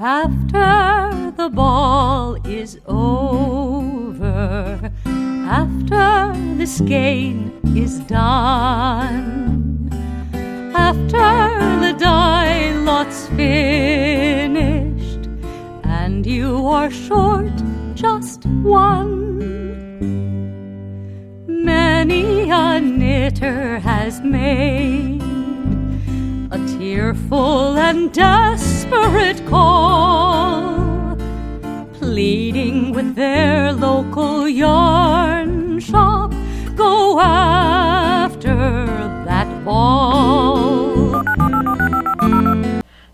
After the ball is over, after the skein is done, after the die lot's finished, and you are short just one, many a knitter has made a tearful and desperate call, pleading with their local yarn shop, go after that ball.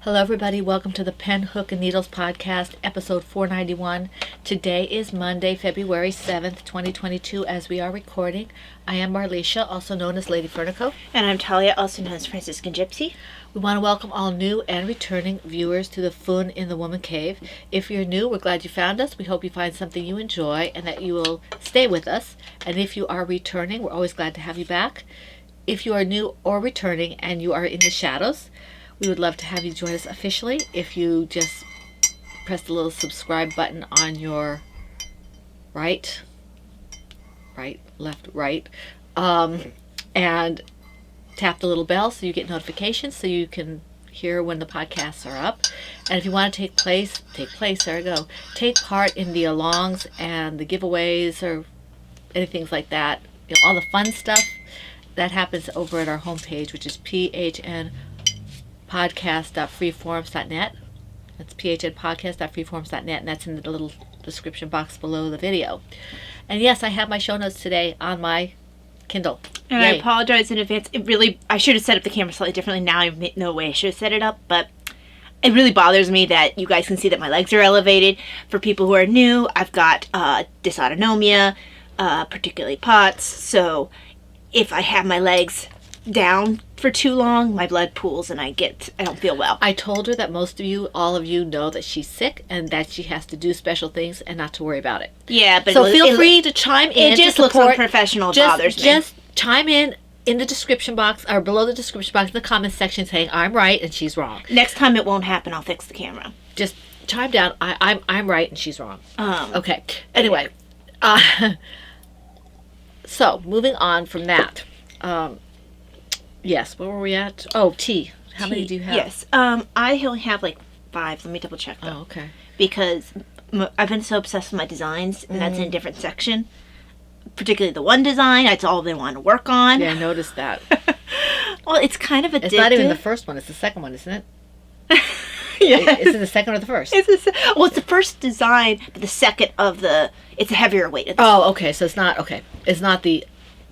Hello everybody, welcome to the Pen, Hook, and Needles podcast, episode 491. Today is Monday, February 7th, 2022, as we are recording. I am Marlisha, also known as Lady Fernico. And I'm Talia, also known as Franciscan Gypsy. We want to welcome all new and returning viewers to the Fun in the Woman Cave. If you're new, we're glad you found us. We hope you find something you enjoy and that you will stay with us. And if you are returning, we're always glad to have you back. If you are new or returning and you are in the shadows, we would love to have you join us officially. If you just press the little subscribe button on your right, and tap the little bell so you get notifications so you can hear when the podcasts are up. And if you want to take part in the alongs and the giveaways or anything like that, all the fun stuff that happens over at our homepage, which is phnpodcast.freeforums.net. That's phnpodcast.freeforums.net, and that's in the little description box below the video. And yes, I have my show notes today on my Kindle. And Yay. I apologize in advance. I should have set up the camera slightly differently. Now I no way I should have set it up, but it really bothers me that you guys can see that my legs are elevated. For people who are new, I've got dysautonomia, particularly POTS. So if I have my legs down for too long, my blood pools and I don't feel well. I told her that all of you know that she's sick and that she has to do special things and not to worry about it. Yeah, but so feel free to chime in. It just looks unprofessional. Bothers me. Just chime in the description box or below the description box in the comments section saying I'm right and she's wrong. Next time it won't happen. I'll fix the camera. Just chime down. I'm right and she's wrong. Okay. Anyway, so moving on from that. Yes, where were we at? Oh, tea. How many do you have? Yes. I only have like 5. Let me double check though. Oh, okay. Because I've been so obsessed with my designs, and that's in a different section. Particularly the one design, that's all they want to work on. Yeah, I noticed that. Well, it's kind of addictive. It's not even the first one, it's the second one, isn't it? Yeah. Is it the second or the first? It's the first design, but the second it's a heavier weight. Oh, okay, so it's not the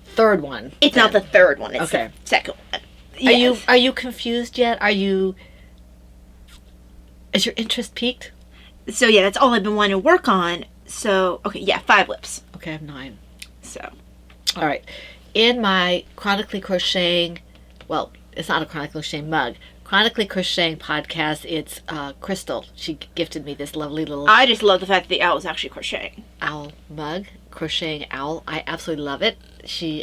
third one. It's not the third one. It's okay. The second one. Yes. Are you confused yet? Is your interest peaked? So yeah, that's all I've been wanting to work on. So okay, yeah, 5 whips. Okay, I have 9. So, all right. In my Chronically Crocheting, well, it's not a Chronically Crocheting mug. Chronically Crocheting podcast. It's Crystal. She gifted me this lovely little. I just love the fact that the owl is actually crocheting. Owl mug. Crocheting owl. I absolutely love it.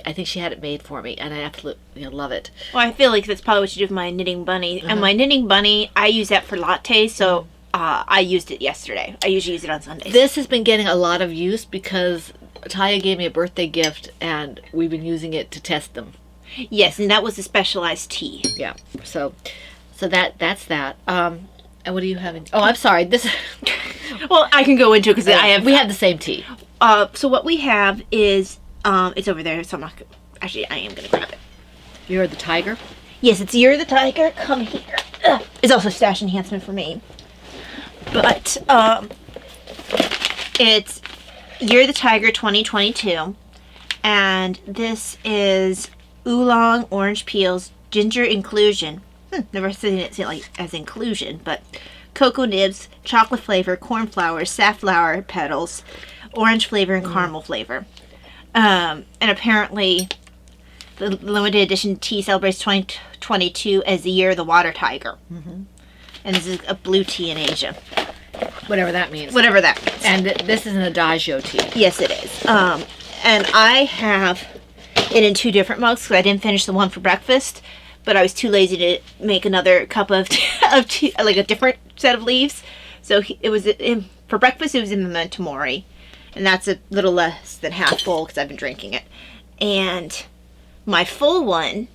I think she had it made for me, and I absolutely love it. Well, I feel like that's probably what you do with my knitting bunny. And my knitting bunny, I use that for lattes, so I used it yesterday. I usually use it on Sundays. This has been getting a lot of use because Talia gave me a birthday gift, and we've been using it to test them. Yes, and that was a specialized tea. Yeah. So that's that. And what are you having? Oh, I'm sorry. This. Well, I can go into it because we have the same tea. So what we have is it's over there. So I am gonna grab it. Year of the Tiger. Yes, it's Year of the Tiger. Come here. It's also stash enhancement for me. But it's Year of the Tiger 2022, and this is oolong, orange peels, ginger inclusion. Never seen it like as inclusion, but cocoa nibs, chocolate flavor, corn flour, safflower petals, orange flavor, and caramel flavor. And apparently, the limited edition tea celebrates 2022 as the Year of the Water Tiger. And this is a blue tea in Asia. Whatever that means. Whatever that means. And this is an Adagio tea. Yes, it is. And I have it in 2 different mugs because I didn't finish the one for breakfast, but I was too lazy to make another cup of tea, like a different set of leaves. So for breakfast, it was in the memento mori. And that's a little less than half full because I've been drinking it. And my full one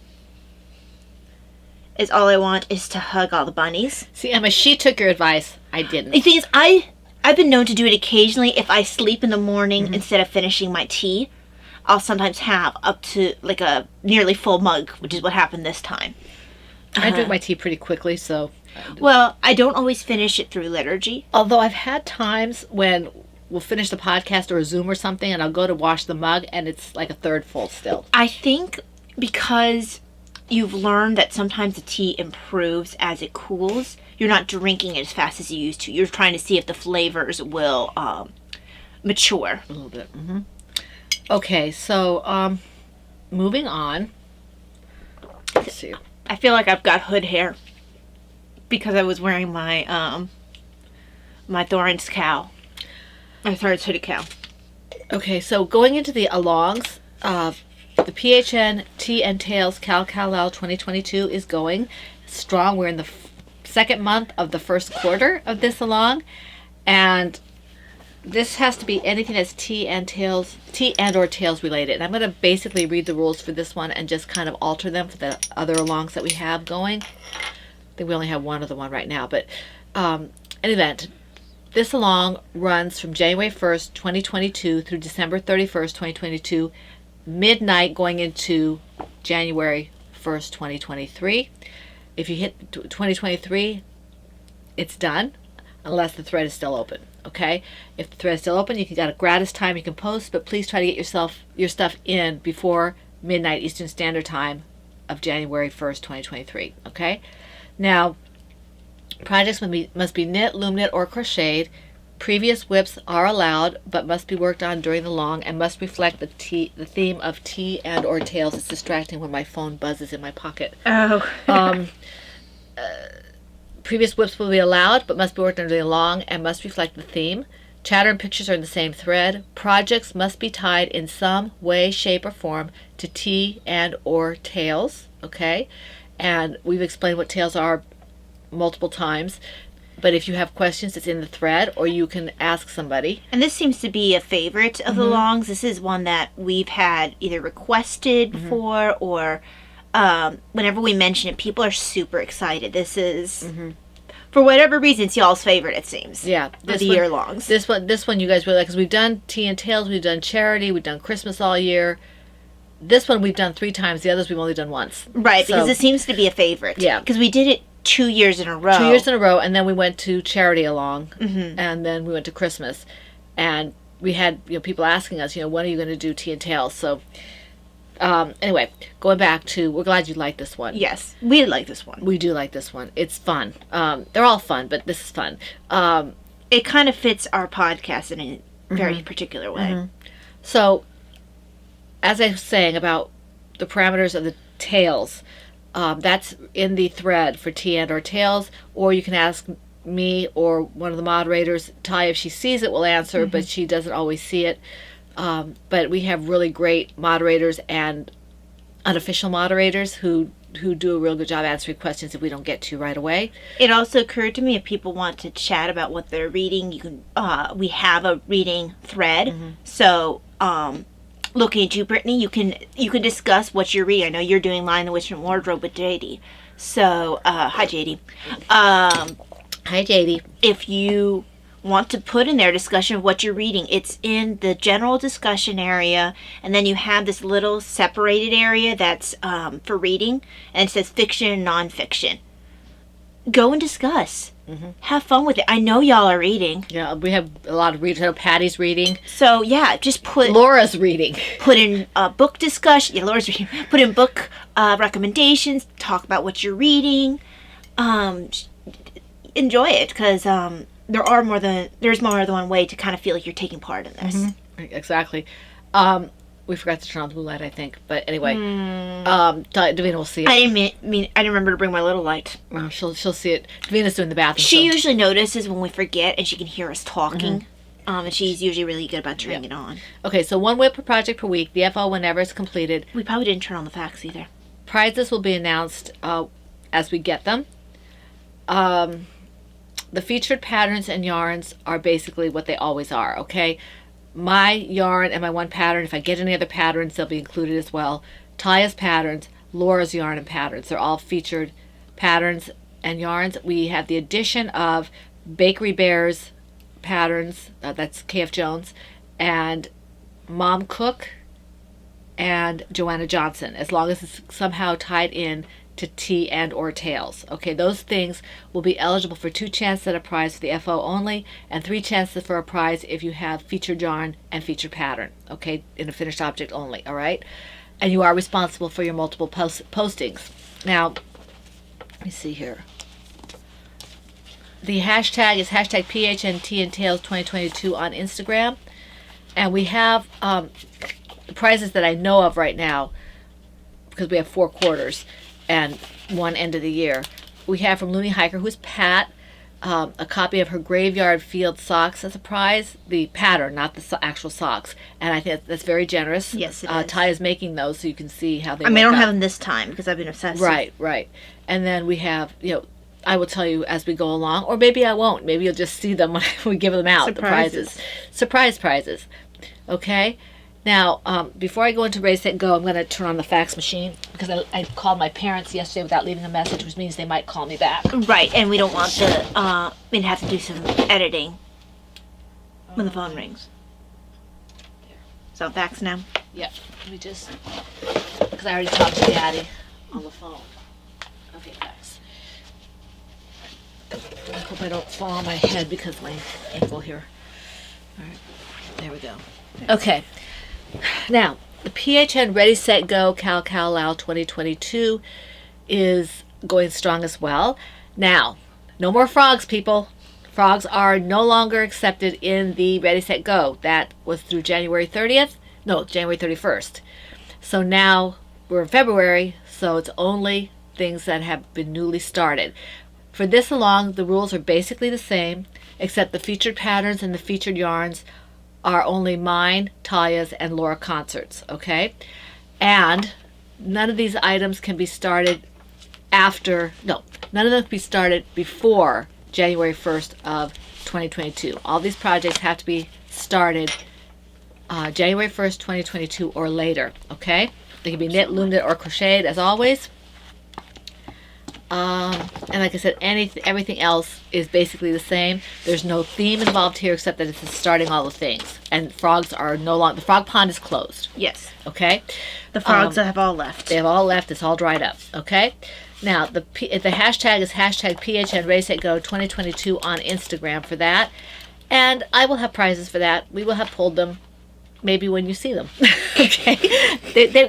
is all I want is to hug all the bunnies. See, Emma, she took your advice. I didn't. The thing is, I've been known to do it occasionally. If I sleep in the morning instead of finishing my tea, I'll sometimes have up to like a nearly full mug, which is what happened this time. I drink my tea pretty quickly, so... Well, I don't always finish it through liturgy. Although I've had times when we'll finish the podcast or a Zoom or something, and I'll go to wash the mug, and it's like a third full still. I think because you've learned that sometimes the tea improves as it cools, you're not drinking it as fast as you used to. You're trying to see if the flavors will mature. A little bit. Mm-hmm. Okay, so moving on. Let's see. I feel like I've got hood hair because I was wearing my my Thorin's cow. My Thorin's hooded cow. Okay, so going into the alongs, the PHN Tea and Tails Cal 2022 is going strong. We're in the second month of the first quarter of this along, and this has to be anything that's tea and or tails related. And I'm going to basically read the rules for this one and just kind of alter them for the other alongs that we have going. I think we only have one other one right now, but an event. This along runs from January 1st, 2022 through December 31st, 2022, midnight going into January 1st, 2023. If you hit 2023, it's done unless the thread is still open. Okay, if the thread is still open, you can got a gratis time you can post, but please try to get your stuff in before midnight Eastern Standard Time of January 1st, 2023. Okay, now projects must be knit, loom knit, or crocheted. Previous whips are allowed, but must be worked on during the long and must reflect the theme of tea and or tails. It's distracting when my phone buzzes in my pocket. Oh. Previous whips will be allowed, but must be worked on during the long and must reflect the theme. Chatter and pictures are in the same thread. Projects must be tied in some way, shape, or form to tea and or tails. Okay, and we've explained what tails are multiple times. But if you have questions, it's in the thread, or you can ask somebody. And this seems to be a favorite of the longs. This is one that we've had either requested for or whenever we mention it, people are super excited. This is, for whatever reason, it's y'all's favorite, it seems. Yeah. The year longs. This one you guys really like, because we've done Tea and Tails, we've done Charity, we've done Christmas all year. This one we've done 3 times. The others we've only done once. Right, because it seems to be a favorite. Yeah. Because we did it 2 years in a row. 2 years in a row, and then we went to Charity along, and then we went to Christmas, and we had people asking us, when are you going to do Tea and Tails? So anyway, going back to, we're glad you like this one. Yes, we like this one. We do like this one. It's fun. They're all fun, but this is fun. It kind of fits our podcast in a very particular way. So, as I was saying about the parameters of the tails, that's in the thread for tea and or tails, or you can ask me or one of the moderators. Ty, if she sees it, will answer, but she doesn't always see it. But we have really great moderators and unofficial moderators who do a real good job answering questions if we don't get to right away. It also occurred to me, if people want to chat about what they're reading, you can. We have a reading thread, so looking at you, Brittany, you can discuss what you're reading. I know you're doing Lion, the Witch, and Wardrobe with JD. So, hi JD. Hi JD. If you want to put in there a discussion of what you're reading, it's in the general discussion area, and then you have this little separated area that's for reading, and it says fiction and nonfiction. Go and discuss. Have fun with it. I know y'all are reading. Yeah, we have a lot of readers. I know Patty's reading. So yeah, just put Laura's reading. Put in book discussion. Yeah, Laura's reading. Put in book recommendations. Talk about what you're reading. Enjoy it, because there's more than one way to kind of feel like you're taking part in this. Exactly. We forgot to turn on the blue light, I think. But anyway, Davina will see it. I didn't remember to bring my little light. Well, she'll see it. Davina's doing the bathroom. She usually notices when we forget, and she can hear us talking. And she's usually really good about turning it on. Okay, so 1 whip per project per week. The FO whenever it's completed. We probably didn't turn on the fax either. Prizes will be announced as we get them. the featured patterns and yarns are basically what they always are, okay? My yarn and my one pattern, if I get any other patterns, they'll be included as well. Taya's patterns, Laura's yarn and patterns. They're all featured patterns and yarns. We have the addition of Bakery Bears patterns, that's KF Jones, and Mom Cook and Joanna Johnson, as long as it's somehow tied in to tea and or tails. Okay, those things will be eligible for 2 chances at a prize for the FO only, and 3 chances for a prize if you have featured yarn and featured pattern, okay, in a finished object only, all right? And you are responsible for your multiple postings. Now, let me see here. The hashtag is hashtag PHNT and Tails 2022 on Instagram, and we have prizes that I know of right now, because we have 4 quarters and 1 end of the year. We have from Looney Hiker, who's Pat, a copy of her Graveyard Field socks as a prize. The pattern, not the actual socks. And I think that's very generous. Yes, it is. Ty is making those so you can see how they I mean, I work don't out. have them this time because I've been obsessed. Right. And then we have, I will tell you as we go along, or maybe I won't. Maybe you'll just see them when we give them out, Surprises. the prizes. Surprise prizes. Okay? Now, before I go into Ready, Set, Go, I'm going to turn on the fax machine because I called my parents yesterday without leaving a message, which means they might call me back. Right, and we don't want we'd have to do some editing when the phone rings. So fax now. Yep. Let me just, because I already talked to Daddy on the phone. Okay, fax. I hope I don't fall on my head because of my ankle here. All right, there we go. Okay. Now, the PHN Ready, Set, Go Cal Cal Lao 2022 is going strong as well. Now, no more frogs, people. Frogs are no longer accepted in the Ready, Set, Go. That was through January 30th. No, January 31st. So now we're in February, so it's only things that have been newly started. For this along, the rules are basically the same, except the featured patterns and the featured yarns are only mine, Taya's, and Laura Concert's, okay? And none of these items can be started none of them can be started before January 1st of 2022. All these projects have to be started January 1st, 2022 or later, okay? They can be knit, loomed, or crocheted as always. And like I said, everything else is basically the same. There's no theme involved here except that it's starting all the things. And frogs are no longer, the frog pond is closed. Yes. Okay? The frogs have all left. They have all left. It's all dried up. Okay? Now, the hashtag is hashtag PHN Ready, Set, Go 2022 on Instagram for that. And I will have prizes for that. We will have pulled them maybe when you see them. Okay?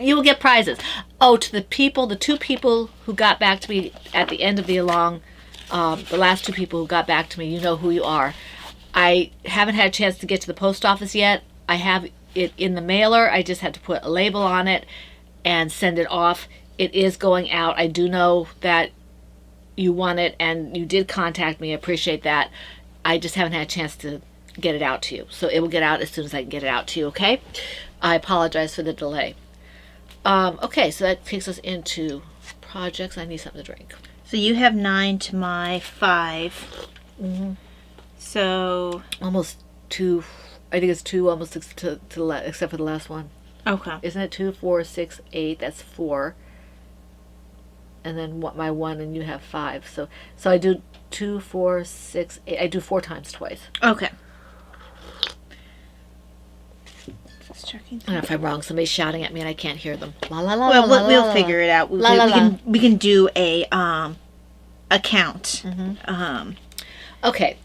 You will get prizes. Oh, to the 2 people who got back to me at the end of the the last 2 people who got back to me, you know who you are. I haven't had a chance to get to the post office yet. I have it in the mailer. I just had to put a label on it and send it off. It is going out. I do know that you want it and you did contact me. I appreciate that. I just haven't had a chance to get it out to you. So it will get out as soon as I can get it out to you, okay? I apologize for the delay. Okay, so that takes us into projects. I need something to drink. So you have 9 to my 5. Mm-hmm. So almost 2. I think it's 2 almost to except for the last one. okay. Isn't it 2, 4, 6, 8? That's 4. And then my 1 and you have 5. So I do 2, 4, 6, 8. I do 4 times twice. Okay. Just checking. I don't know if I'm wrong. Somebody's shouting at me and I can't hear them. La la la. Well, la, we'll la, figure it out. La, la, la. We can do a count. Mm-hmm. Okay,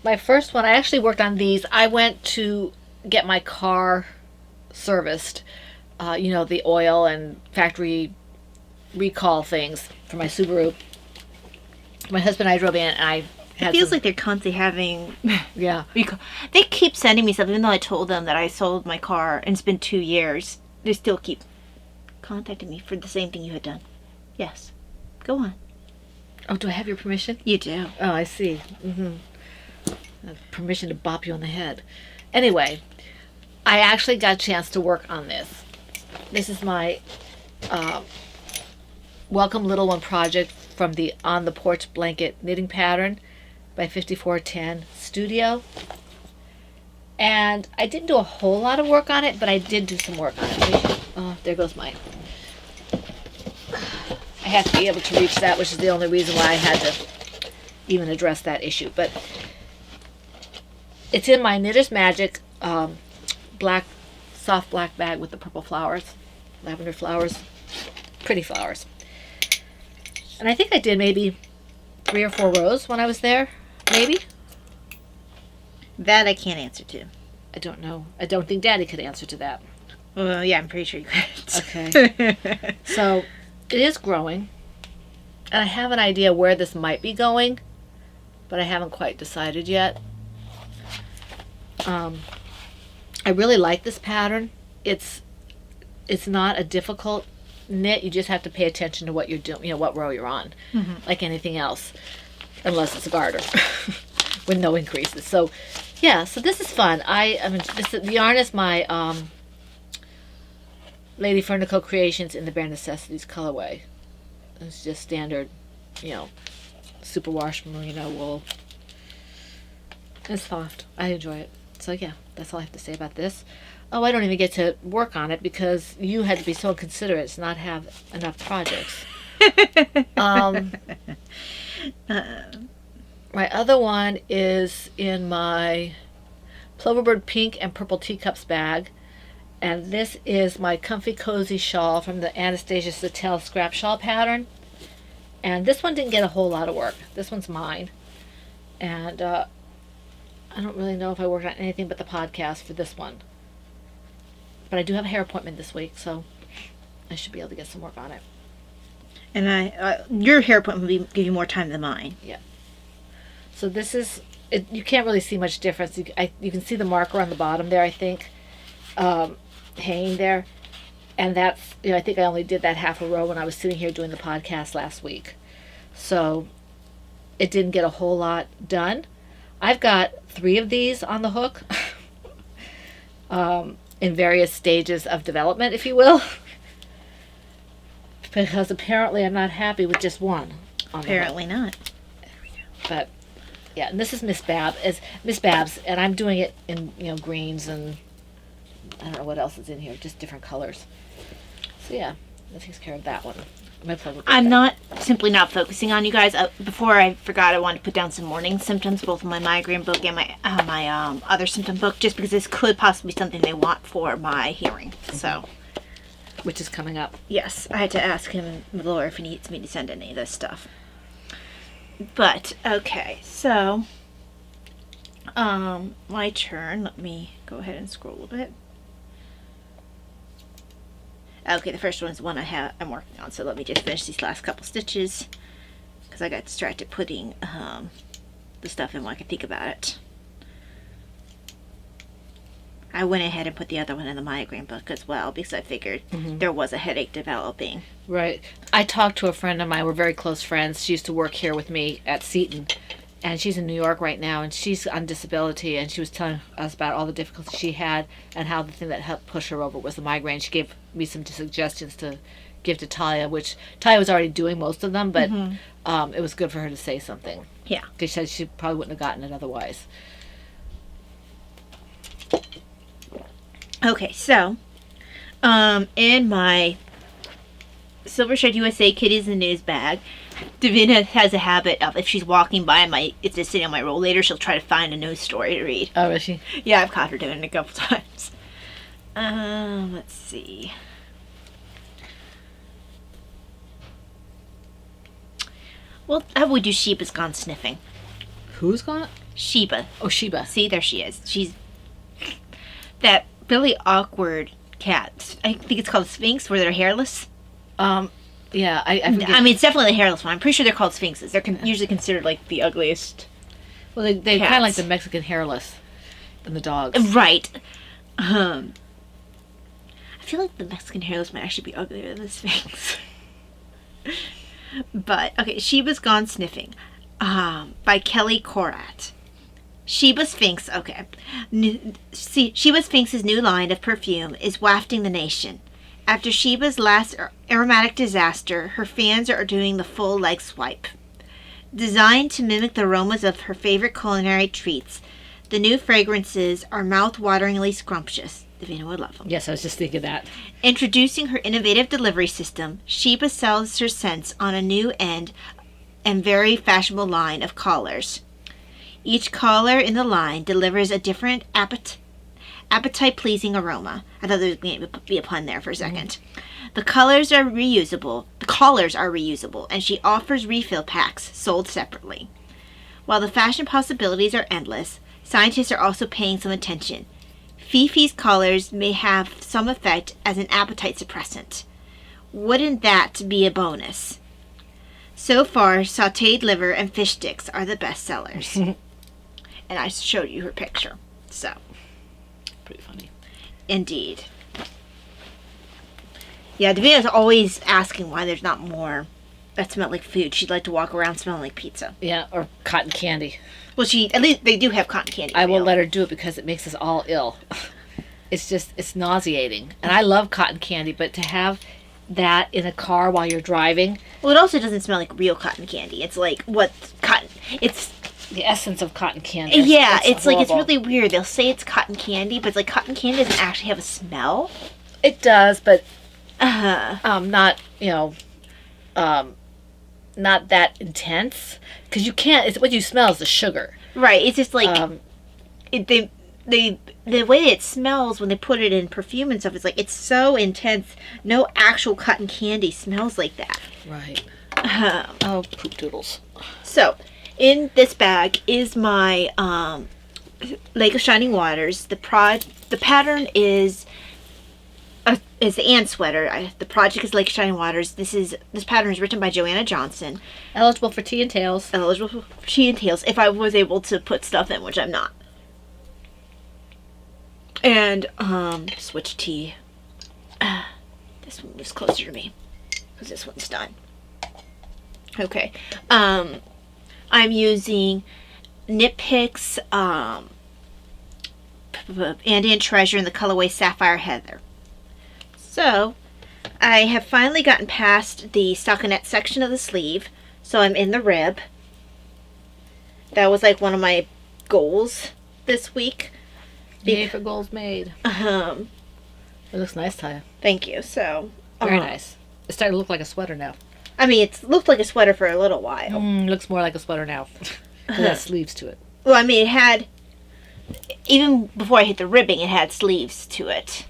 my first one. I actually worked on these. I went to get my car serviced. The oil and factory recall things for my Subaru. My husband and I drove in, and I had. It feels like they're constantly having. Yeah. recall. They keep sending me stuff, even though I told them that I sold my car and it's been 2 years. They still keep contacting me for the same thing you had done. Yes. Go on. Oh, do I have your permission? You do. Oh, I see. Mm-hmm. Permission to bop you on the head. Anyway, I actually got a chance to work on this. This is my Welcome Little One project from the On the Porch Blanket knitting pattern. by 5410 Studio. And I didn't do a whole lot of work on it, but I did do some work on it. Oh, there goes mine. I have to be able to reach that, which is the only reason why I had to even address that issue. But it's in my Knitter's Magic soft black bag with the purple flowers, lavender flowers, pretty flowers. And I think I did maybe 3 or 4 rows when I was there, maybe. That I can't answer to. I don't know. I don't think Daddy could answer to that. Well, yeah, I'm pretty sure you could. Okay. So it is growing, and I have an idea where this might be going, but I haven't quite decided yet. I really like this pattern. It's not a difficult knit. You just have to pay attention to what you're doing, what row you're on, like anything else, unless it's a garter with no increases. So yeah, so this is fun. The yarn is my Lady Fernico Creations in the Bare Necessities colorway. It's just standard, superwash merino wool. It's soft. I enjoy it. So yeah, that's all I have to say about this. Oh, I don't even get to work on it because you had to be so considerate to not have enough projects. My other one is in my Ploverbird pink and purple teacups bag. And this is my Comfy Cozy shawl from the Anastasia Sattel scrap shawl pattern. And this one didn't get a whole lot of work. This one's mine. And I don't really know if I worked on anything but the podcast for this one. But I do have a hair appointment this week, so I should be able to get some work on it. And your hair appointment will give you more time than mine. Yeah. So this is, you can't really see much difference. You can see the marker on the bottom there, I think, hanging there. And that's, I think I only did that half a row when I was sitting here doing the podcast last week. So it didn't get a whole lot done. I've got 3 of these on the hook in various stages of development, if you will. Because apparently I'm not happy with just one. Apparently not. But yeah, and this is Miss Babs, and I'm doing it in greens, and I don't know what else is in here, just different colors. So yeah, that takes care of that one. I'm simply not focusing on you guys. Before I forgot, I wanted to put down some morning symptoms, both in my migraine book and my other symptom book, just because this could possibly be something they want for my hearing. So, which is coming up. Yes, I had to ask him, Laura, if he needs me to send any of this stuff. But okay, so my turn. Let me go ahead and scroll a bit. Okay, the first one is the one I'm working on, so let me just finish these last couple stitches because I got distracted putting the stuff in while I could think about it. I went ahead and put the other one in the migraine book as well because I figured there was a headache developing. Right. I talked to a friend of mine. We're very close friends. She used to work here with me at Seton, and she's in New York right now, and she's on disability, and she was telling us about all the difficulties she had and how the thing that helped push her over was the migraine. She gave me some suggestions to give to Talia, which Talia was already doing most of them, but it was good for her to say something. Yeah. Because she said she probably wouldn't have gotten it otherwise. Okay, so in my Silver Shred USA Kitties in the News bag, Davina has a habit of, if she's walking by it's just sitting on my roll later, she'll try to find a news story to read. Oh, is she? Yeah, I've caught her doing it a couple times. Let's see. Well, how would we do Sheba's gone sniffing? Who's gone? Sheba. Oh, Sheba. See, there she is. She's that really awkward cat. I think it's called Sphinx, where they're hairless. Yeah, I mean, it's definitely the hairless one. I'm pretty sure they're called Sphinxes. They're usually considered like the ugliest. Well, they're kind of like the Mexican hairless and the dogs. Right. I feel like the Mexican hairless might actually be uglier than the Sphinx. But, okay, Sheba's Gone Sniffing by Kelly Korat. Sheba Sphinx, okay. Sheba Sphinx's new line of perfume is wafting the nation. After Sheba's last aromatic disaster, her fans are doing the full leg swipe. Designed to mimic the aromas of her favorite culinary treats, the new fragrances are mouth-wateringly scrumptious. Davina would love them. Yes, I was just thinking that. Introducing her innovative delivery system, Sheba sells her scents on a new and very fashionable line of collars. Each collar in the line delivers a different appetite-pleasing aroma. I thought there was going to be a pun there for a second. The collars are reusable, and she offers refill packs sold separately. While the fashion possibilities are endless, scientists are also paying some attention. Fifi's collars may have some effect as an appetite suppressant. Wouldn't that be a bonus? So far, sautéed liver and fish sticks are the best sellers. And I showed you her picture. So, Pretty funny. indeed. Yeah, Davina's always asking why there's not more that smell like food. She'd like to walk around smelling like pizza. Yeah, or cotton candy. Well, at least they do have cotton candy. I won't let her do it because it makes us all ill. It's nauseating. And I love cotton candy, but to have that in a car while you're driving. Well, it also doesn't smell like real cotton candy. It's like it's the essence of cotton candy. Yeah, it's like, it's horrible. really weird. They'll say it's cotton candy, but it's like cotton candy doesn't actually have a smell. It does, but Uh-huh. not that intense. Because you can't. It's what you smell is the sugar. Right. It's just like the way it smells when they put it in perfume and stuff is like it's so intense. No actual cotton candy smells like that. Right. Um, Oh, poop doodles. So, in this bag is my Lake of Shining Waters. The pattern is the Anne sweater. The project is Lake of Shining Waters. This pattern is written by Joanna Johnson. Eligible for tea and tails. Eligible for tea and tails if I was able to put stuff in, which I'm not. And switch tea. This one was closer to me because this one's done. Okay. I'm using Knit Picks Andean Treasure in the colorway Sapphire Heather. So, I have finally gotten past the stockinette section of the sleeve, so I'm in the rib. That was like one of my goals this week. Yay for goals made. It looks nice, Taya. Thank you. So, Very nice. It's starting to look like a sweater now. I mean, it's looked like a sweater for a little while. Looks more like a sweater now. It has sleeves to it. Well, I mean, it had, even before I hit the ribbing, it had sleeves to it.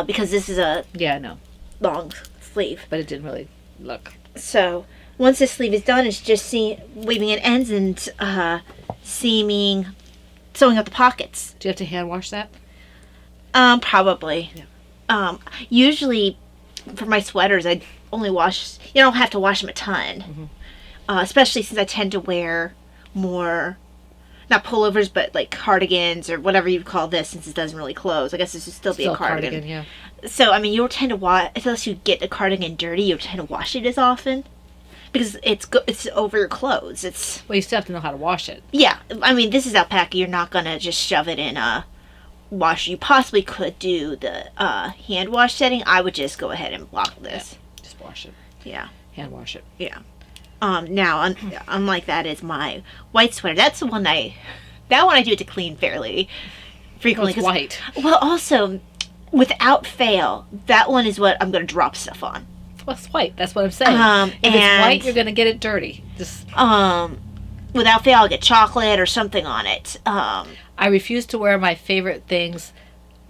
Because this is a Yeah, I know. long sleeve. But it didn't really look. So, once the sleeve is done, it's just weaving in ends and sewing up the pockets. Do you have to hand wash that? Probably. Yeah. Usually, for my sweaters, I only wash, you don't have to wash them a ton. Especially since I tend to wear more, not pullovers, but like cardigans or whatever you call this, since it doesn't really close. I guess this would still be a cardigan. Yeah. So, I mean, you'll tend to wash, unless you get the cardigan dirty, you'll tend to wash it as often. Because it's over your clothes. Well, you still have to know how to wash it. Yeah. I mean, this is alpaca. You're not going to just shove it in a washer. You possibly could do the hand wash setting. I would just go ahead and block this. Yeah, just wash it. Yeah. Hand wash it. Yeah. Now, unlike that is my white sweater. That's the one that one I do to clean fairly frequently. Well, it's white. Well, also, without fail, that one is what I'm going to drop stuff on. Well, it's white. That's what I'm saying. If it's white, you're going to get it dirty. Just without fail, I'll get chocolate or something on it. I refuse to wear my favorite things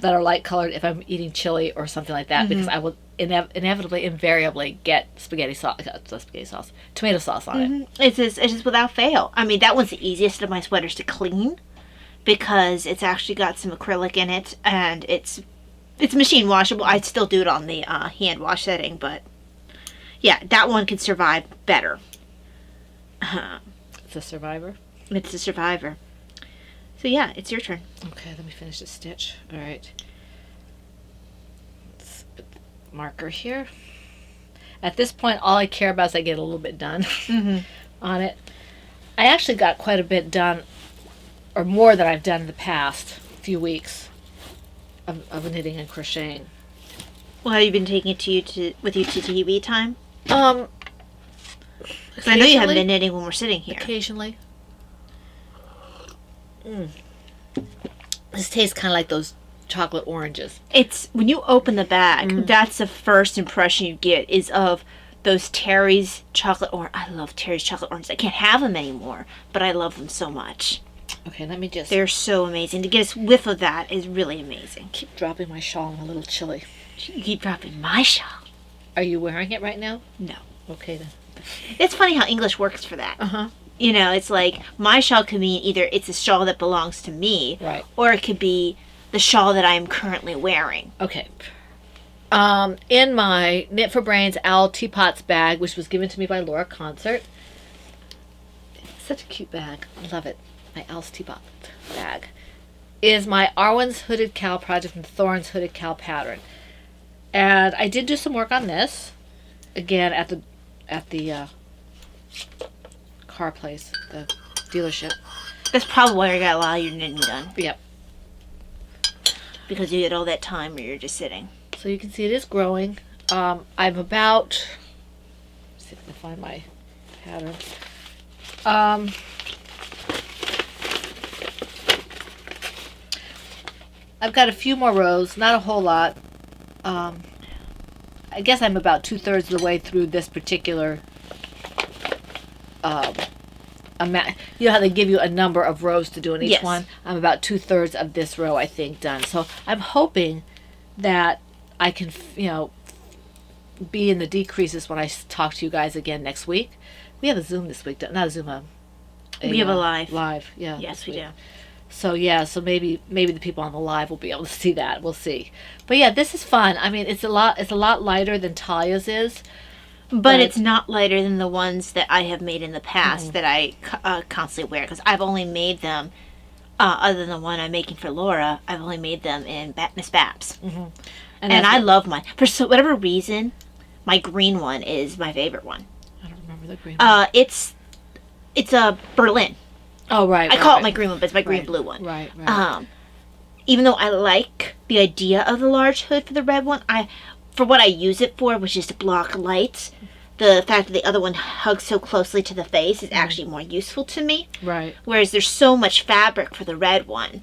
that are light colored if I'm eating chili or something like that because I will invariably get tomato sauce on it. It's just without fail. I mean, that one's the easiest of my sweaters to clean because it's actually got some acrylic in it and it's machine washable. I'd still do it on the hand wash setting, but yeah, that one could survive better. It's a survivor. It's a survivor. So yeah, it's your turn. Okay, let me finish this stitch. All right. Let's put the marker here. At this point, all I care about is I get a little bit done on it. I actually got quite a bit done, or more than I've done in the past few weeks of knitting and crocheting. Well, have you been taking it with you to TV time? Because I know you haven't been knitting when we're sitting here. Occasionally. This tastes kind of like those chocolate oranges. It's when you open the bag, that's the first impression you get is of those Terry's chocolate orange. I love Terry's chocolate oranges. I can't have them anymore, but I love them so much. Okay, let me just... They're so amazing. To get a whiff of that is really amazing. keep dropping my shawl. I'm a little chilly. You keep dropping my shawl. Are you wearing it right now? No. Okay, then. It's funny how English works for that. Uh-huh. You know, it's like my shawl could mean either it's a shawl that belongs to me, Right. or it could be the shawl that I am currently wearing. Okay. In my Knit for Brains Owl Teapots bag, which was given to me by Laura Concert. Such a cute bag. I love it. My Owl's Teapot bag. Is my Arwen's Hooded Cow project and Thorn's Hooded Cow pattern. And I did do some work on this. Again, at the car place, the dealership. That's probably why you got a lot of your knitting done. Yep. Because you get all that time where you're just sitting. So you can see it is growing. I'm about... Let's see if I can find my pattern. I've got a few more rows, not a whole lot. I guess I'm about 2/3 of the way through this particular you know how they give you a number of rows to do in each Yes. one? I'm about 2/3 of this row, I think, done. So I'm hoping that I can, be in the decreases when I talk to you guys again next week. We have a Zoom this week, not a Zoom. We have a live. Live, yeah. Yes, this we week. do. So yeah, so maybe the people on the live will be able to see that. We'll see. But yeah, this is fun. I mean, it's a lot lighter than Talia's is. But it's not lighter than the ones that I have made in the past that I constantly wear. Because I've only made them, other than the one I'm making for Laura, I've only made them in Miss Babs. And I love mine. For whatever reason, my green one is my favorite one. I don't remember the green one. It's a Berlin. Oh, right. I call it my green one, but it's my green blue one. Right. Even though I like the idea of the large hood for the red one, for what I use it for, which is to block light, the fact that the other one hugs so closely to the face is actually more useful to me. Right. Whereas there's so much fabric for the red one.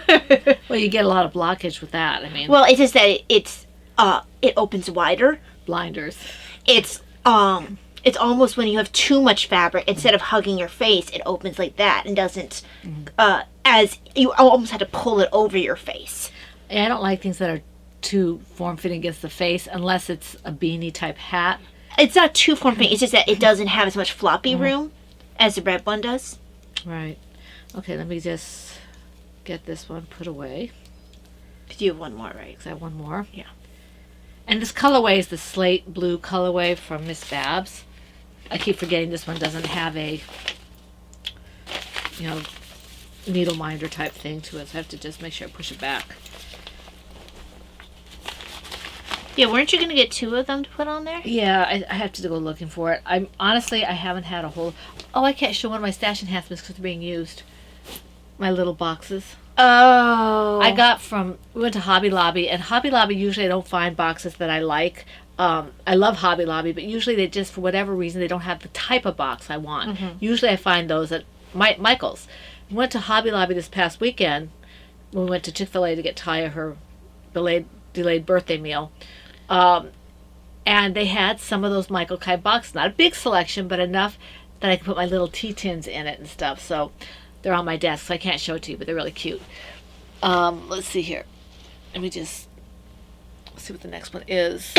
Well, you get a lot of blockage with that. I mean, Well, it's just that it opens wider. blinders. It's almost when you have too much fabric, instead of hugging your face, it opens like that and doesn't, as you almost have to pull it over your face. And I don't like things that are too form-fitting against the face unless it's a beanie type hat. It's not too form-fitting, it's just that it doesn't have as much floppy room as the red one does. Right. Okay, let me just get this one put away. Because you have one more, right? Because I have one more. Yeah. And this colorway is the slate blue colorway from Miss Babs. I keep forgetting this one doesn't have a, needle minder type thing to it. So I have to just make sure I push it back. Yeah, weren't you going to get two of them to put on there? Yeah, I have to go looking for it. I haven't had a whole... Oh, I can't show one of my stash enhancements because they're being used. My little boxes. Oh. We went to Hobby Lobby, and Hobby Lobby, usually I don't find boxes that I like. I love Hobby Lobby, but usually they just, for whatever reason, they don't have the type of box I want. Usually I find those at Michael's. We went to Hobby Lobby this past weekend when we went to Chick-fil-A to get Taya her delayed birthday meal. And they had some of those Michael Kai boxes. Not a big selection, but enough that I can put my little tea tins in it and stuff. So they're on my desk, so I can't show it to you, but they're really cute. Let's see here. Let me just see what the next one is.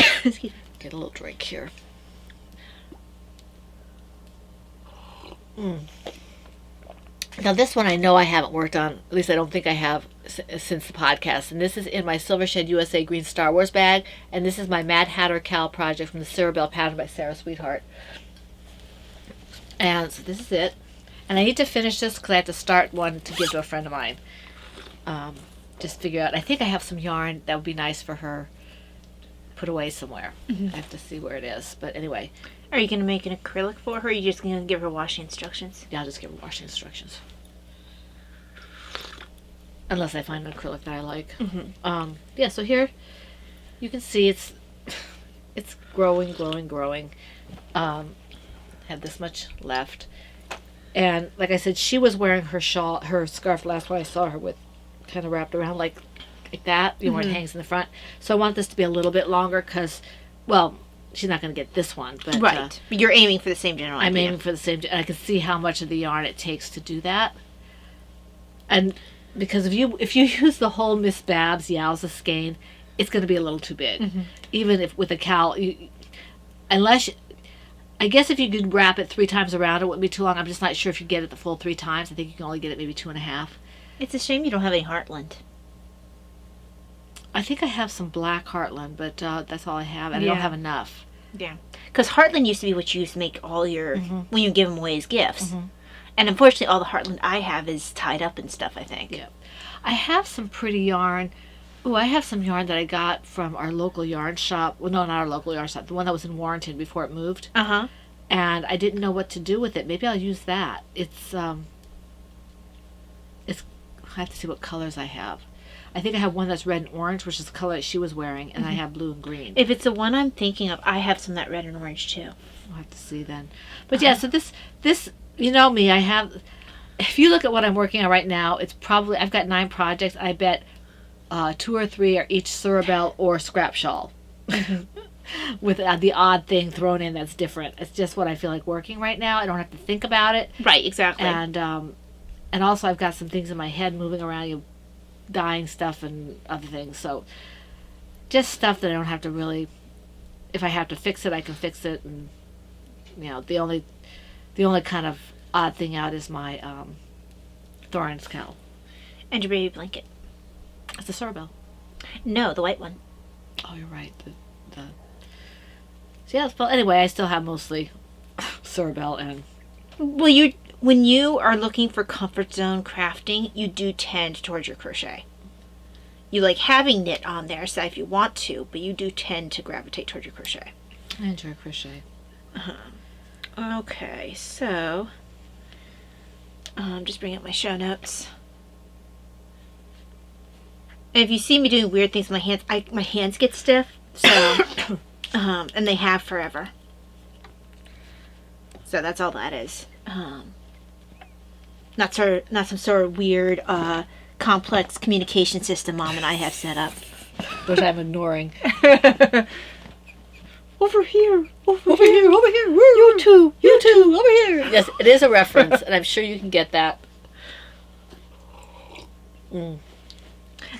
Get a little drink here. Now this one I know I haven't worked on, at least I don't think I have since the podcast, and this is in my Silver Shed USA Green Star Wars bag, and this is my Mad Hatter Cowl project from the Cerebell pattern by Sarah Sweetheart. And so this is it. And I need to finish this because I have to start one to give to a friend of mine. Just figure out, I think I have some yarn that would be nice for her put away somewhere. I have to see where it is, but anyway. Are you going to make an acrylic for her, or are you just going to give her washing instructions? Yeah, I'll just give her washing instructions. Unless I find an acrylic that I like. Yeah, so here you can see it's growing. Has have this much left. And like I said, she was wearing her scarf last time I saw her with kind of wrapped around like that, where it hangs in the front. So I want this to be a little bit longer because, well, she's not going to get this one. But, right. But you're aiming for the same general idea. I'm aiming for the same, and I can see how much of the yarn it takes to do that. And because if you use the whole Miss Babs Yowza skein, it's going to be a little too big. Even if with a cowl, I guess if you could wrap it 3 times around, it wouldn't be too long. I'm just not sure if you get it the full 3 times. I think you can only get it maybe 2.5. It's a shame you don't have any Heartland. I think I have some black Heartland, but that's all I have, and I don't have enough. Yeah. Because Heartland used to be what you used to make all your, when you give them away as gifts. And unfortunately, all the Heartland I have is tied up and stuff, I think. Yeah. I have some pretty yarn. Oh, I have some yarn that I got from our local yarn shop. Well, no, not our local yarn shop. The one that was in Warrenton before it moved. Uh-huh. And I didn't know what to do with it. Maybe I'll use that. It's I have to see what colors I have. I think I have one that's red and orange, which is the color that she was wearing, and I have blue and green. If it's the one I'm thinking of, I have some that red and orange too. I'll have to see then. But yeah, so this, you know me, I have, if you look at what I'm working on right now, it's probably, I've got 9 projects. I bet 2 or 3 are each Surabel or scrap shawl. With the odd thing thrown in that's different. It's just what I feel like working right now. I don't have to think about it. Right, exactly. And also I've got some things in my head moving around, dyeing stuff and other things. So just stuff that I don't have to really, if I have to fix it, I can fix it. And the only kind of odd thing out is my Thorin's cowl. And your baby blanket. It's a Surabel. No, the white one. Oh, you're right. So yeah, well, anyway, I still have mostly Surabel and... Well, when you are looking for comfort zone crafting, you do tend towards your crochet. You like having knit on there, so if you want to, but you do tend to gravitate towards your crochet. I enjoy crochet. Okay, so... just bring up my show notes. And if you see me doing weird things with my hands, my hands get stiff, so... and they have forever. So that's all that is. Not some sort of weird, complex communication system Mom and I have set up. Which I'm ignoring. Over here, over here. You two, over here. Yes, it is a reference, and I'm sure you can get that.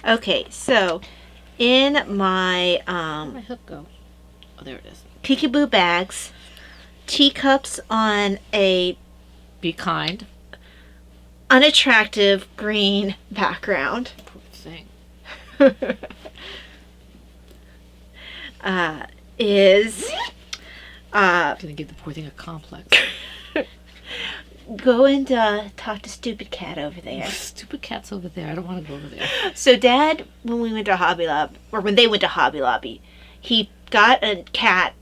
Okay, so in my Where'd my hook go? Oh, there it is. Peekaboo bags, teacups on a Be kind. unattractive green background. Poor thing. Is Gonna give the poor thing a complex. go and talk to Stupid Cat over there. Stupid cat's over there. I don't want to go over there. So Dad, when we went to Hobby Lobby, or when they went to Hobby Lobby, he got a cat,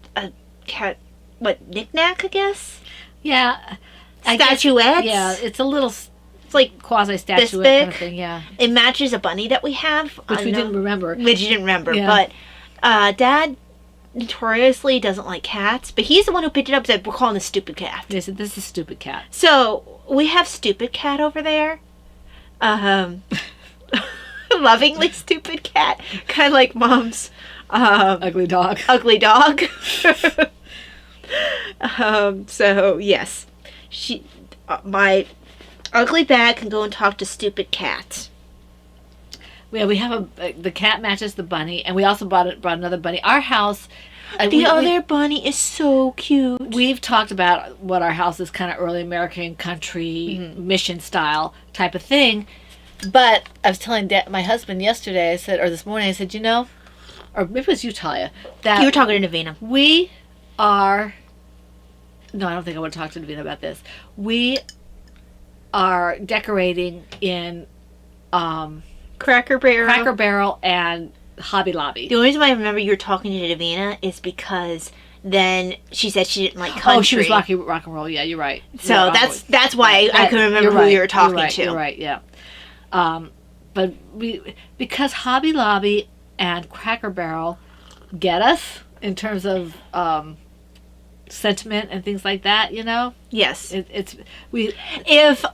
what, knick-knack, I guess? Yeah. Statuettes? Yeah, it's a little... It's like quasi-statuette big. kind of thing, yeah. It matches a bunny that we have. Which we didn't remember. Which you didn't remember. Yeah. But Dad notoriously doesn't like cats, but he's the one who picked it up and said, we're calling this Stupid Cat. They said, this is Stupid Cat. So, we have Stupid Cat over there. Lovingly Stupid Cat. Kind of like Mom's... ugly dog. Ugly dog. So, yes. My ugly bag can go and talk to Stupid Cat. Yeah, we have the cat matches the bunny, and we also brought another bunny. Our house... The other bunny is so cute. We've talked about what our house is, kind of early American country mission style type of thing. But I was telling my husband yesterday, this morning, I said, or maybe it was you, Talia, that you were talking to Navina. We are... No, I don't think I want to talk to Navina about this. We are decorating in... Cracker Barrel and Hobby Lobby. The only reason why I remember you were talking to Davina is because then she said she didn't like country. Oh, she was rock and roll. Yeah, you're right. So that's why I couldn't remember who you were talking to. You're right. Yeah. But because Hobby Lobby and Cracker Barrel get us in terms of sentiment and things like that, you know? Yes. It's we If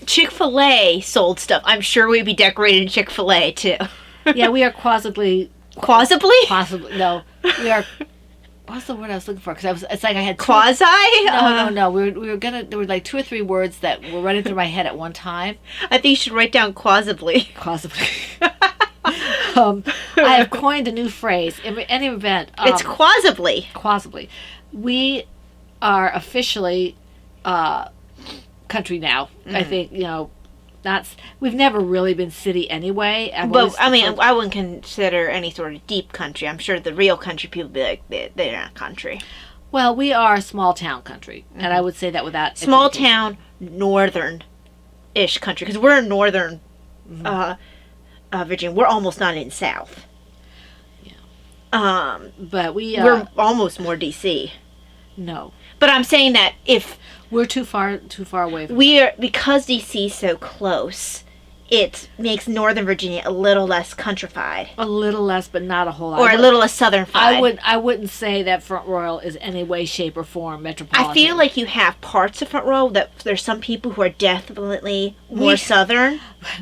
Chick-fil-A sold stuff, I'm sure we'd be decorating Chick-fil-A too. yeah, we are quasibly Quasibly? possibly no. We are what's the word I was looking for? Because it's like I had Quasi? No. We were gonna. There were like 2 or 3 words that were running through my head at one time. I think you should write down quasibly. Possibly. I have coined a new phrase. In any event, It's quasibly. quasibly. We are officially country now. I think we've never really been city anyway. But I mean, I wouldn't consider any sort of deep country. I'm sure the real country people be like, they're not country. well, we are a small town country, and I would say that without Small equivocation. town, northern-ish country. Because we're in northern Virginia. We're almost not in south. But We're almost more DC. no, But I'm saying that if we're too far away. From we are, because DC's so close, it makes Northern Virginia a little less countrified. a little less, but not a whole lot. Or a little less southernfied. I wouldn't say that Front Royal is any way, shape, or form metropolitan. I feel like you have parts of Front Row that there's some people who are definitely more southern.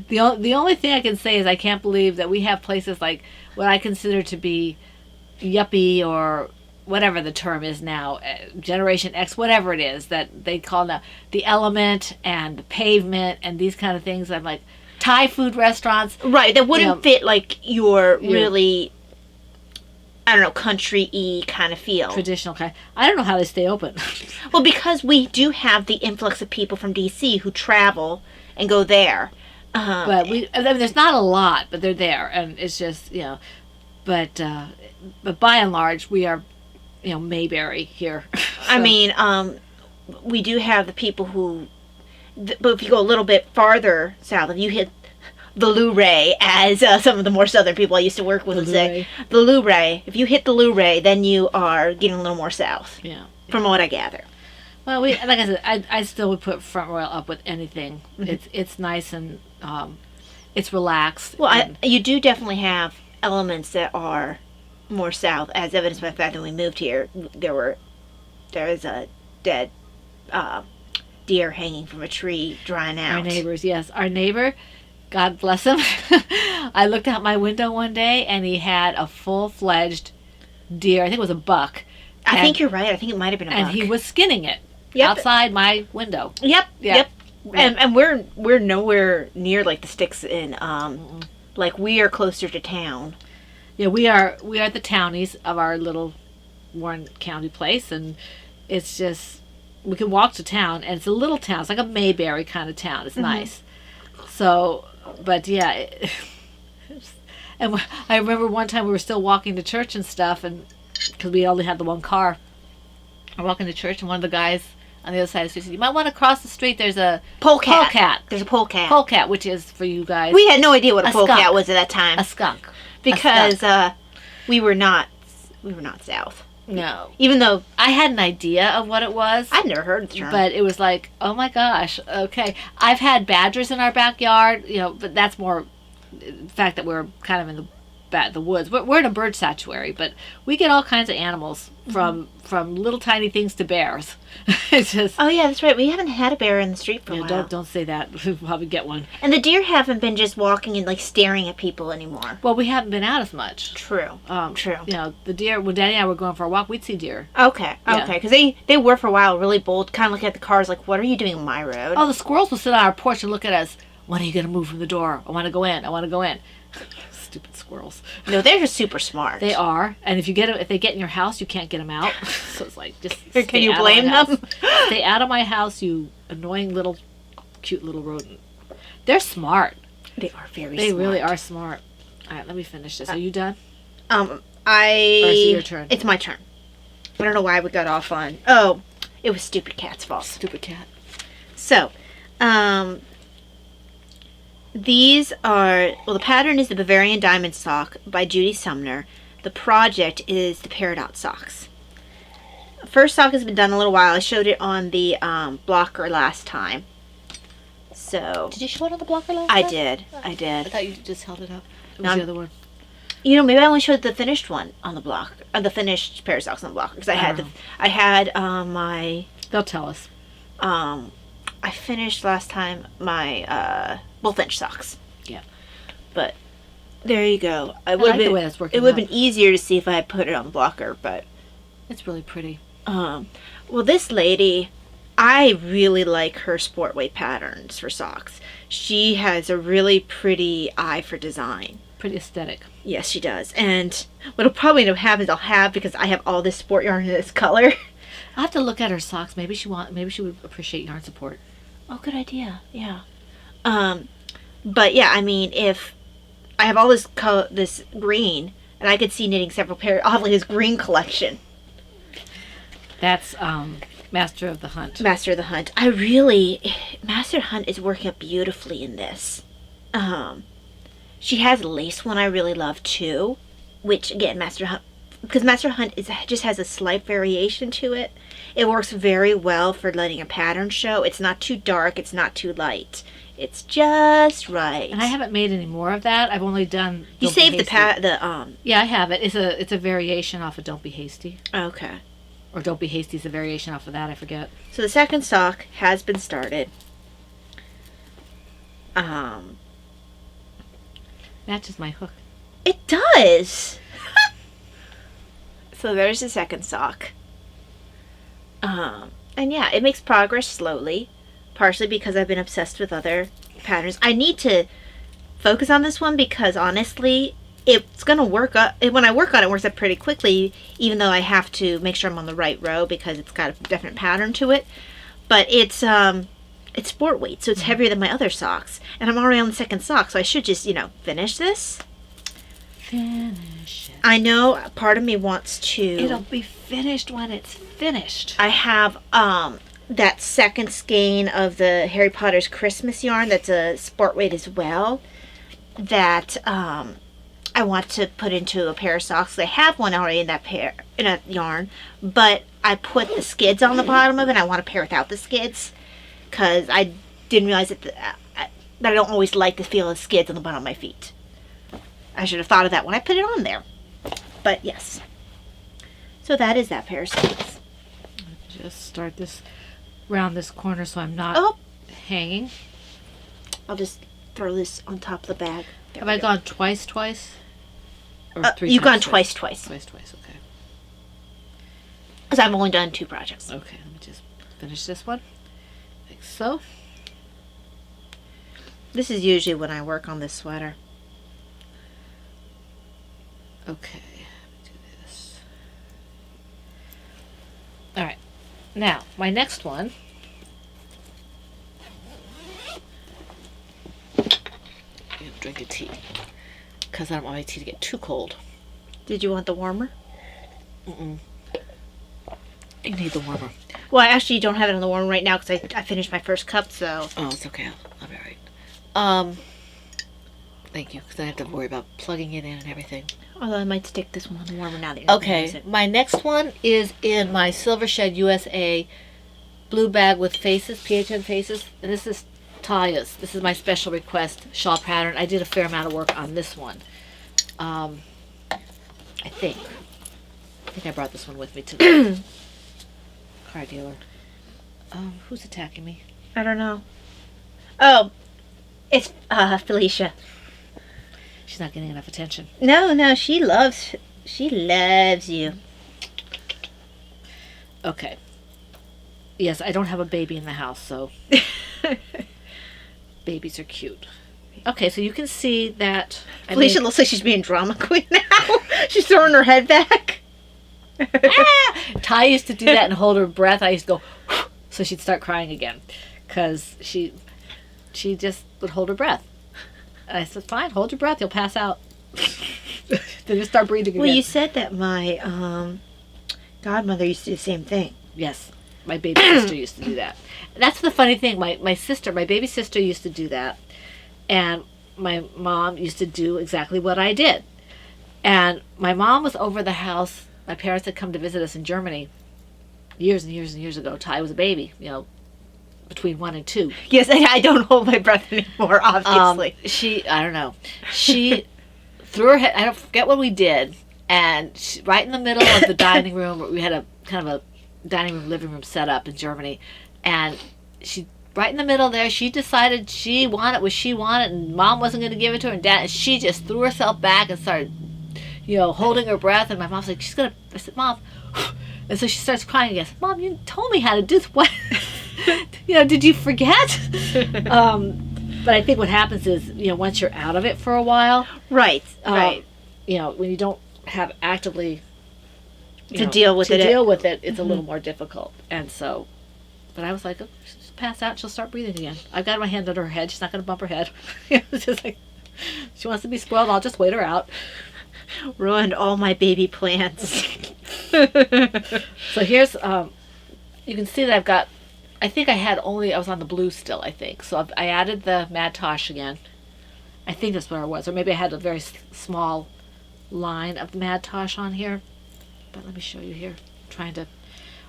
the only thing I can say is I can't believe that we have places like what I consider to be yuppie or whatever the term is now, Generation X, whatever it is that they call now, the Element and the Pavement and these kind of things. I'm like, Thai food restaurants. Right, that wouldn't fit like your Yeah. really, I don't know, country-y kind of feel. Traditional kind. I don't know how they stay open. Well, because we do have the influx of people from DC who travel and go there. But I mean, there's not a lot, but they're there, and it's just But by and large, we are, Mayberry here. I mean, we do have the people who, but if you go a little bit farther south, if you hit the Luray, as some of the more southern people I used to work with would say, the Luray, if you hit the Luray, then you are getting a little more south. Yeah. From what I gather. Well, like I said, I still would put Front Royal up with anything. It's nice and it's relaxed. Well, you do definitely have elements that are more south, as evidenced by the fact that when we moved here, there is a dead deer hanging from a tree, drying out. Our neighbors, yes, our neighbor, God bless him. I looked out my window one day and he had a full-fledged deer. I think it was a buck. I think you're right. I think it might have been a buck. And he was skinning it Yep. outside my window. Yep. Yeah. Yep. And we're nowhere near like the sticks in like we are closer to town. Yeah, we are the townies of our little Warren County place, and it's just we can walk to town, and it's a little town. It's like a Mayberry kind of town. It's nice. So, but yeah, and I remember one time we were still walking to church and stuff, and because we only had the one car, I'm walking to church, and one of the guys on the other side of the street said, "You might want to cross the street. There's a Polecat. There's a polecat. Polecat, which is for you guys. We had no idea what a polecat skunk. was at that time A skunk. because we were not south. No. Even though I had an idea of what it was. I'd never heard the term. But it was like, oh my gosh, okay. I've had badgers in our backyard, but that's more the fact that we're kind of in the woods. We're in a bird sanctuary, but we get all kinds of animals from little tiny things to bears. It's just Oh yeah, that's right. We haven't had a bear in the street for a while. don't say that. We'll probably get one. And the deer haven't been just walking and like staring at people anymore. Well, we haven't been out as much. True. True. The deer. When Daddy and I were going for a walk, we'd see deer. Okay. Yeah. Okay. Because they were for a while really bold, kind of looking at the cars like, "What are you doing on my road?" Oh, the squirrels will sit on our porch and look at us. When are you going to move from the door? I want to go in. I want to go in. Stupid squirrels. No, they're just super smart. They are, and if they get in your house, you can't get them out. So it's like just. Can you blame them? Stay out of my house, you annoying little, cute little rodent. They're smart. They are very. They smart. really are smart. All right, let me finish this. Are you done? Or I. is it your turn? It's my turn. I don't know why we got off on. Oh, it was Stupid Cat's fault. Stupid cat. So, these are, the pattern is the Bavarian Diamond Sock by Judy Sumner. The project is the Peridot Socks. First sock has been done a little while. I showed it on the blocker last time. So, Did you show it on the blocker last I time? did. I thought you just held it up. It was No, the other one. You know, maybe I only showed the finished one on the block, or the finished pair of socks on the block, because I had my They'll tell us. I finished last time my bullfinch socks. Yeah. But there you go. I like the way that's working. It would have been easier to see if I had put it on blocker, but it's really pretty. well, this lady, I really like her sport weight patterns for socks. She has a really pretty eye for design. Pretty aesthetic. Yes, she does. And what'll probably end up happening is I'll have, because I have all this sport yarn in this color. I'll have to look at her socks. Maybe she would appreciate yarn support. Oh, good idea. Yeah. But yeah, I mean, if I have all this this green, and I could see knitting several pairs, I'll have like this green collection. That's Master of the Hunt. Master of the Hunt. Master of the Hunt is working out beautifully in this. She has a lace one I really love too, which again, Master Hunt, because Master Hunt just has a slight variation to it. It works very well for letting a pattern show. It's not too dark. It's not too light. It's just right. And I haven't made any more of that. I've only done. You saved Yeah, I have it. It's a variation off of Don't Be Hasty. Okay. Or Don't Be Hasty is a variation off of that. I forget. So the second sock has been started. Matches my hook. It does. So there's the second sock. And yeah, it makes progress slowly, partially because I've been obsessed with other patterns. I need to focus on this one because honestly, it's going to work up. When I work on it, it works up pretty quickly, even though I have to make sure I'm on the right row because it's got a definite pattern to it. But it's sport weight, so it's heavier than my other socks. And I'm already on the second sock, so I should just, finish this. Finish it. I know part of me wants to... It'll be finished when it's finished. I have that second skein of the Harry Potter's Christmas yarn that's a sport weight as well that I want to put into a pair of socks. I have one already in a yarn, but I put the skids on the bottom of it and I want a pair without the skids because I didn't realize that I don't always like the feel of skids on the bottom of my feet. I should have thought of that when I put it on there. But yes. So that is that pair of socks. Just start this round this corner so I'm not hanging. I'll just throw this on top of the bag. Have I gone twice? Or three you've gone times? twice. Twice, okay. Because I've only done 2 projects. Okay, let me just finish this one. Like so. This is usually when I work on this sweater. Okay, do this. Alright, now, my next one. I'm going to drink a tea. Because I don't want my tea to get too cold. Did you want the warmer? Mm-mm. You need the warmer. Well, I actually don't have it on the warmer right now because I finished my first cup, so... Oh, it's okay. I'll be alright. Thank you, because I have to worry about plugging it in and everything. Although I might stick this one on the warmer now that you're not gonna use Okay, it. my next one is in my Silver Shed USA blue bag with faces, PHN faces. And this is Taya's. This is my special request shawl pattern. I did a fair amount of work on this one. I think I brought this one with me to the car dealer. Who's attacking me? I don't know. Oh, it's Felicia. She's not getting enough attention. No, she loves you. Okay. Yes, I don't have a baby in the house, so babies are cute. Okay, so you can see that Felicia looks like she's being drama queen now. She's throwing her head back. Ty used to do that and hold her breath. I used to go, so she'd start crying again, because she just would hold her breath. And I said, fine, hold your breath, you'll pass out. Then just start breathing again. Well, you said that my godmother used to do the same thing. Yes, my baby sister used to do that. And that's the funny thing. My baby sister used to do that. And my mom used to do exactly what I did. And my mom was over the house. My parents had come to visit us in Germany years and years and years ago. Ty was a baby, between 1 and 2. Yes, I don't hold my breath anymore, obviously. I don't know. She threw her head. I don't forget what we did. And she, right in the middle of the dining room, we had a kind of a dining room, living room set up in Germany. And she, right in the middle there, she decided she wanted what she wanted, and Mom wasn't going to give it to her, and Dad, and she just threw herself back and started, holding her breath. And my mom's like, she's going to, I said, Mom, and so she starts crying again. I said, Mom, you told me how to do this. What? Did you forget? But I think what happens is, once you're out of it for a while. Right, right. When you don't have actively deal with it, it's a little more difficult. And so, but I was like, oh, she'll just pass out and she'll start breathing again. I've got my hand under her head. She's not going to bump her head. It's just like, she wants to be spoiled. I'll just wait her out. Ruined all my baby plans. So here's, you can see that I've got, I think I was on the blue still, I think. So I added the Mad Tosh again. I think that's where I was. Or maybe I had a very small line of Mad Tosh on here. But let me show you here. I'm trying to,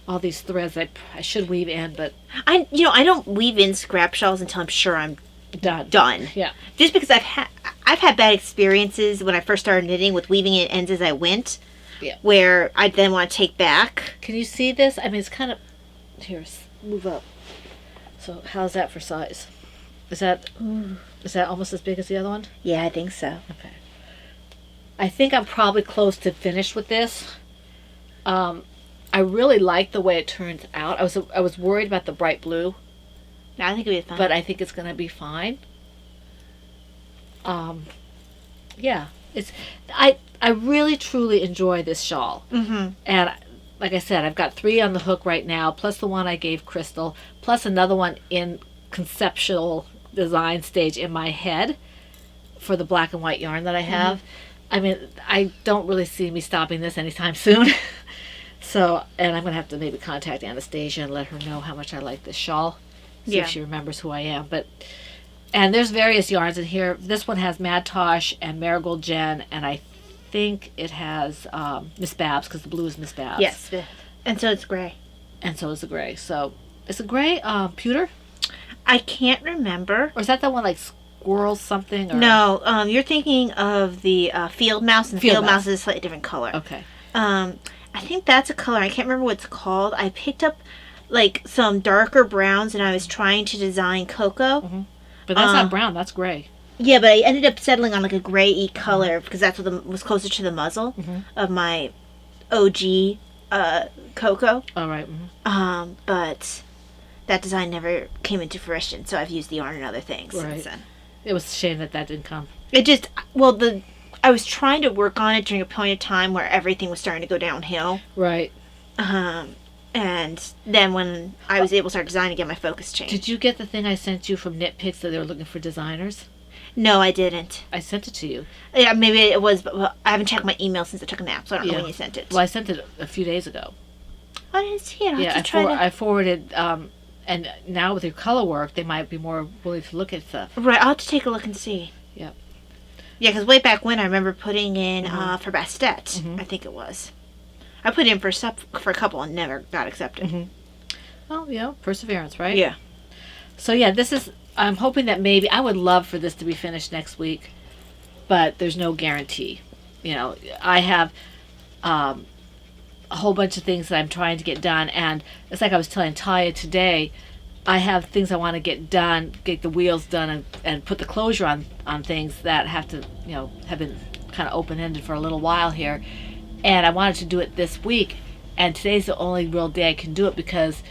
all these threads I should weave in, but I don't weave in scrap shawls until I'm sure I'm done. Yeah. Just because I've had bad experiences when I first started knitting with weaving it ends as I went. Yeah. Where I then want to take back. Can you see this? I mean, it's kind of, here, move up. So how's that for size? Is that almost as big as the other one? Yeah, I think so. Okay. I think I'm probably close to finished with this. I really like the way it turns out. I was worried about the bright blue. No, I think it'll be fine. But I think it's going to be fine. Yeah. I really, truly enjoy this shawl. Mm-hmm. And like I said, I've got 3 on the hook right now, plus the one I gave Crystal, plus another one in conceptual design stage in my head for the black and white yarn that I have. Mm-hmm. I mean, I don't really see me stopping this anytime soon. So, and I'm going to have to maybe contact Anastasia and let her know how much I like this shawl. See if she remembers who I am. And there's various yarns in here. This one has Mad Tosh and Marigold Jen, and I think it has Miss Babs, because the blue is Miss Babs. Yes, and so it's gray. And so is the gray. So, is the gray pewter? I can't remember. Or is that the one like squirrel something? Or? No, you're thinking of the field mouse, and field mouse is a slightly different color. Okay. I think that's a color. I can't remember what it's called. I picked up like some darker browns, and I was trying to design cocoa. Mm-hmm. But that's not brown. That's gray. Yeah, but I ended up settling on like a gray-y color because that's what was closer to the muzzle of my OG cocoa. Oh, right. Mm-hmm. But that design never came into fruition, so I've used the yarn and other things since then. It was a shame that didn't come. It just, I was trying to work on it during a point of time where everything was starting to go downhill. Right. And then when I was able to start designing again, my focus changed. Did you get the thing I sent you from Knit Picks that they were looking for designers? No, I didn't. I sent it to you. Yeah, maybe it was, but I haven't checked my email since I took a nap, so I don't know when you sent it. Well, I sent it a few days ago. I didn't see it. I forwarded, and now with your color work, they might be more willing to look at stuff. Right, I'll have to take a look and see. Yep. Yeah, because way back when I remember putting in for Bastet, I think it was. I put in for a couple and never got accepted. Mm-hmm. Well, perseverance, right? Yeah. So I'm hoping that maybe, I would love for this to be finished next week, but there's no guarantee. I have a whole bunch of things that I'm trying to get done, and it's like I was telling Talia today, I have things I want to get done, get the wheels done, and put the closure on things that have to, have been kind of open-ended for a little while here. And I wanted to do it this week, and today's the only real day I can do it because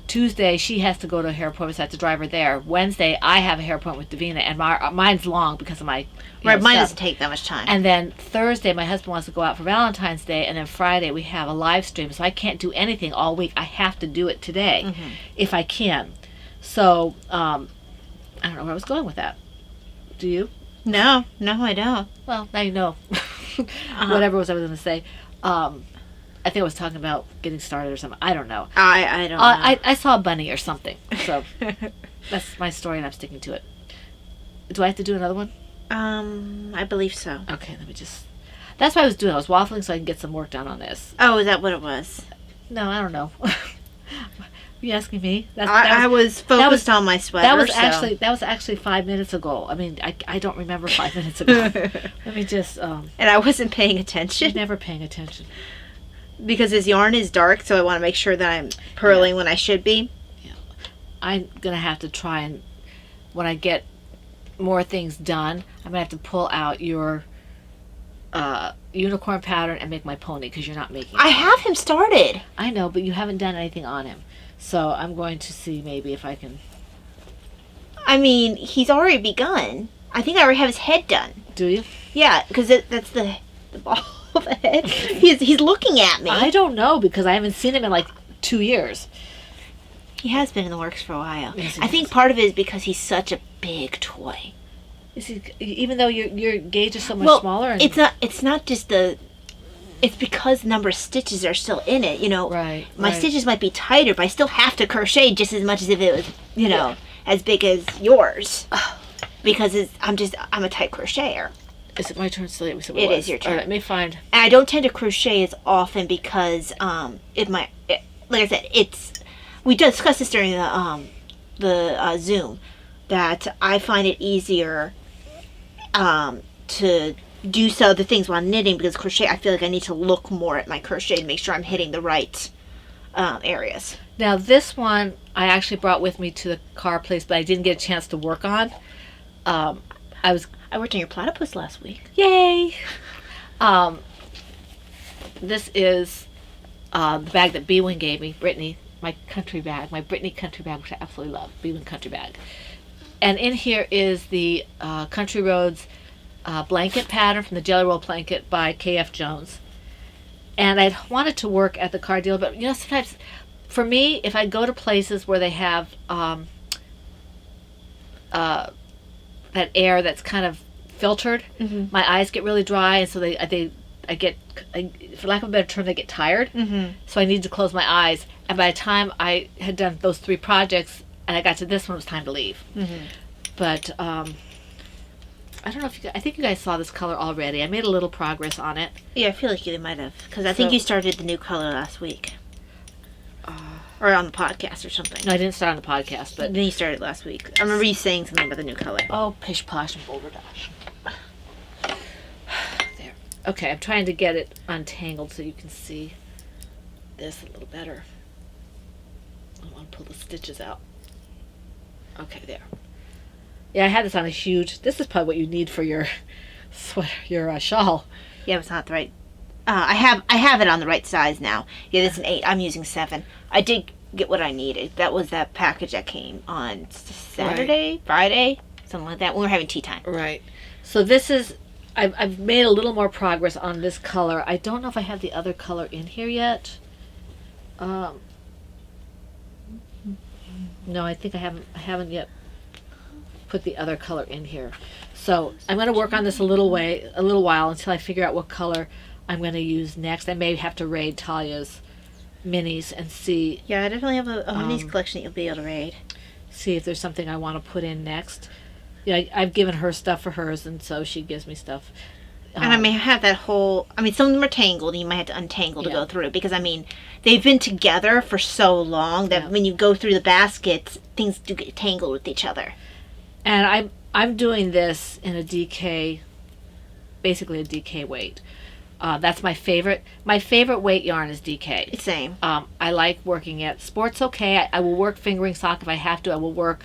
Tuesday she has to go to a hair appointment, so I have to drive her there. Wednesday I have a hair appointment with Davina, and mine's long because of my mine doesn't take that much time. And then Thursday my husband wants to go out for Valentine's Day, and then Friday we have a live stream, so I can't do anything all week. I have to do it today if I can. So I don't know where I was going with that. Do you? No, I don't. Well, now you know. Whatever I was going to say. I think I was talking about getting started or something. I don't know. I don't know. I saw a bunny or something. So that's my story, and I'm sticking to it. Do I have to do another one? I believe so. Okay, let me just... That's what I was doing. I was waffling so I can get some work done on this. Oh, is that what it was? No, I don't know. You asking me? I was focused on my sweater. That was actually 5 minutes ago. I mean, I don't remember 5 minutes ago. Let me just. And I wasn't paying attention. Never paying attention. Because his yarn is dark, so I want to make sure that I'm purling when I should be. Yeah. I'm going to have to try and, when I get more things done, I'm going to have to pull out your unicorn pattern and make my pony, because you're not making it. I have him started. I know, but you haven't done anything on him. So I'm going to see maybe if I can. I mean, he's already begun. I think I already have his head done. Do you? Yeah, because that's the ball of the head. He's looking at me. I don't know, because I haven't seen him in like 2 years. He has been in the works for a while. Yes, I think part of it is because he's such a big toy. Is he, even though your gauge is so much smaller? And It's not just it's because the number of stitches are still in it, Right. My stitches might be tighter, but I still have to crochet just as much as if it was, as big as yours. Because I'm a tight crocheter. Is it my turn still? It is your turn. All right, let me find. And I don't tend to crochet as often because like I said, we discussed this during the Zoom, that I find it easier to do some other things while knitting, because crochet, I feel like I need to look more at my crochet to make sure I'm hitting the right areas. Now this one I actually brought with me to the car place, but I didn't get a chance to work on. I worked on your platypus last week. Yay! This is the bag that B-Wing gave me, Brittany, my country bag, my Brittany country bag, which I absolutely love, B-Wing country bag. And in here is the Country Roads blanket pattern from the Jelly Roll blanket by K.F. Jones. And I wanted to work at the car dealer, but sometimes for me, if I go to places where they have that air that's kind of filtered, my eyes get really dry, and so I get, for lack of a better term, they get tired. So I need to close my eyes. And by the time I had done those 3 projects and I got to this one, it was time to leave. But I don't know if I think you guys saw this color already. I made a little progress on it. Yeah, I feel like you might have, because I think you started the new color last week. Or on the podcast or something. No, I didn't start on the podcast, but then you started last week. I remember you saying something about the new color. Oh, pish posh and boulder dash. There. Okay, I'm trying to get it untangled so you can see this a little better. I want to pull the stitches out. Okay, there. Yeah, I had this on a huge. This is probably what you need for your sweater, your shawl. Yeah, it's not the right. I have it on the right size now. Yeah, this is an 8. I'm using 7. I did get what I needed. That was that package that came on Saturday, Friday, something like that, when we were having tea time. Right. So this is. I've made a little more progress on this color. I don't know if I have the other color in here yet. No, I think I haven't yet put the other color in here. So I'm going to work on this a little while until I figure out what color I'm going to use next. I may have to raid Talia's minis and see. Yeah, I definitely have a minis collection that you'll be able to raid. See if there's something I want to put in next. Yeah, I've given her stuff for hers, and so she gives me stuff. And I may have that whole. I mean, some of them are tangled, and you might have to untangle to go through, because I mean, they've been together for so long that when you go through the baskets, things do get tangled with each other. And I'm doing this in a DK, basically a DK weight. That's my favorite. My favorite weight yarn is DK. Same. I like working at Sports OK. I will work fingering sock if I have to. I will work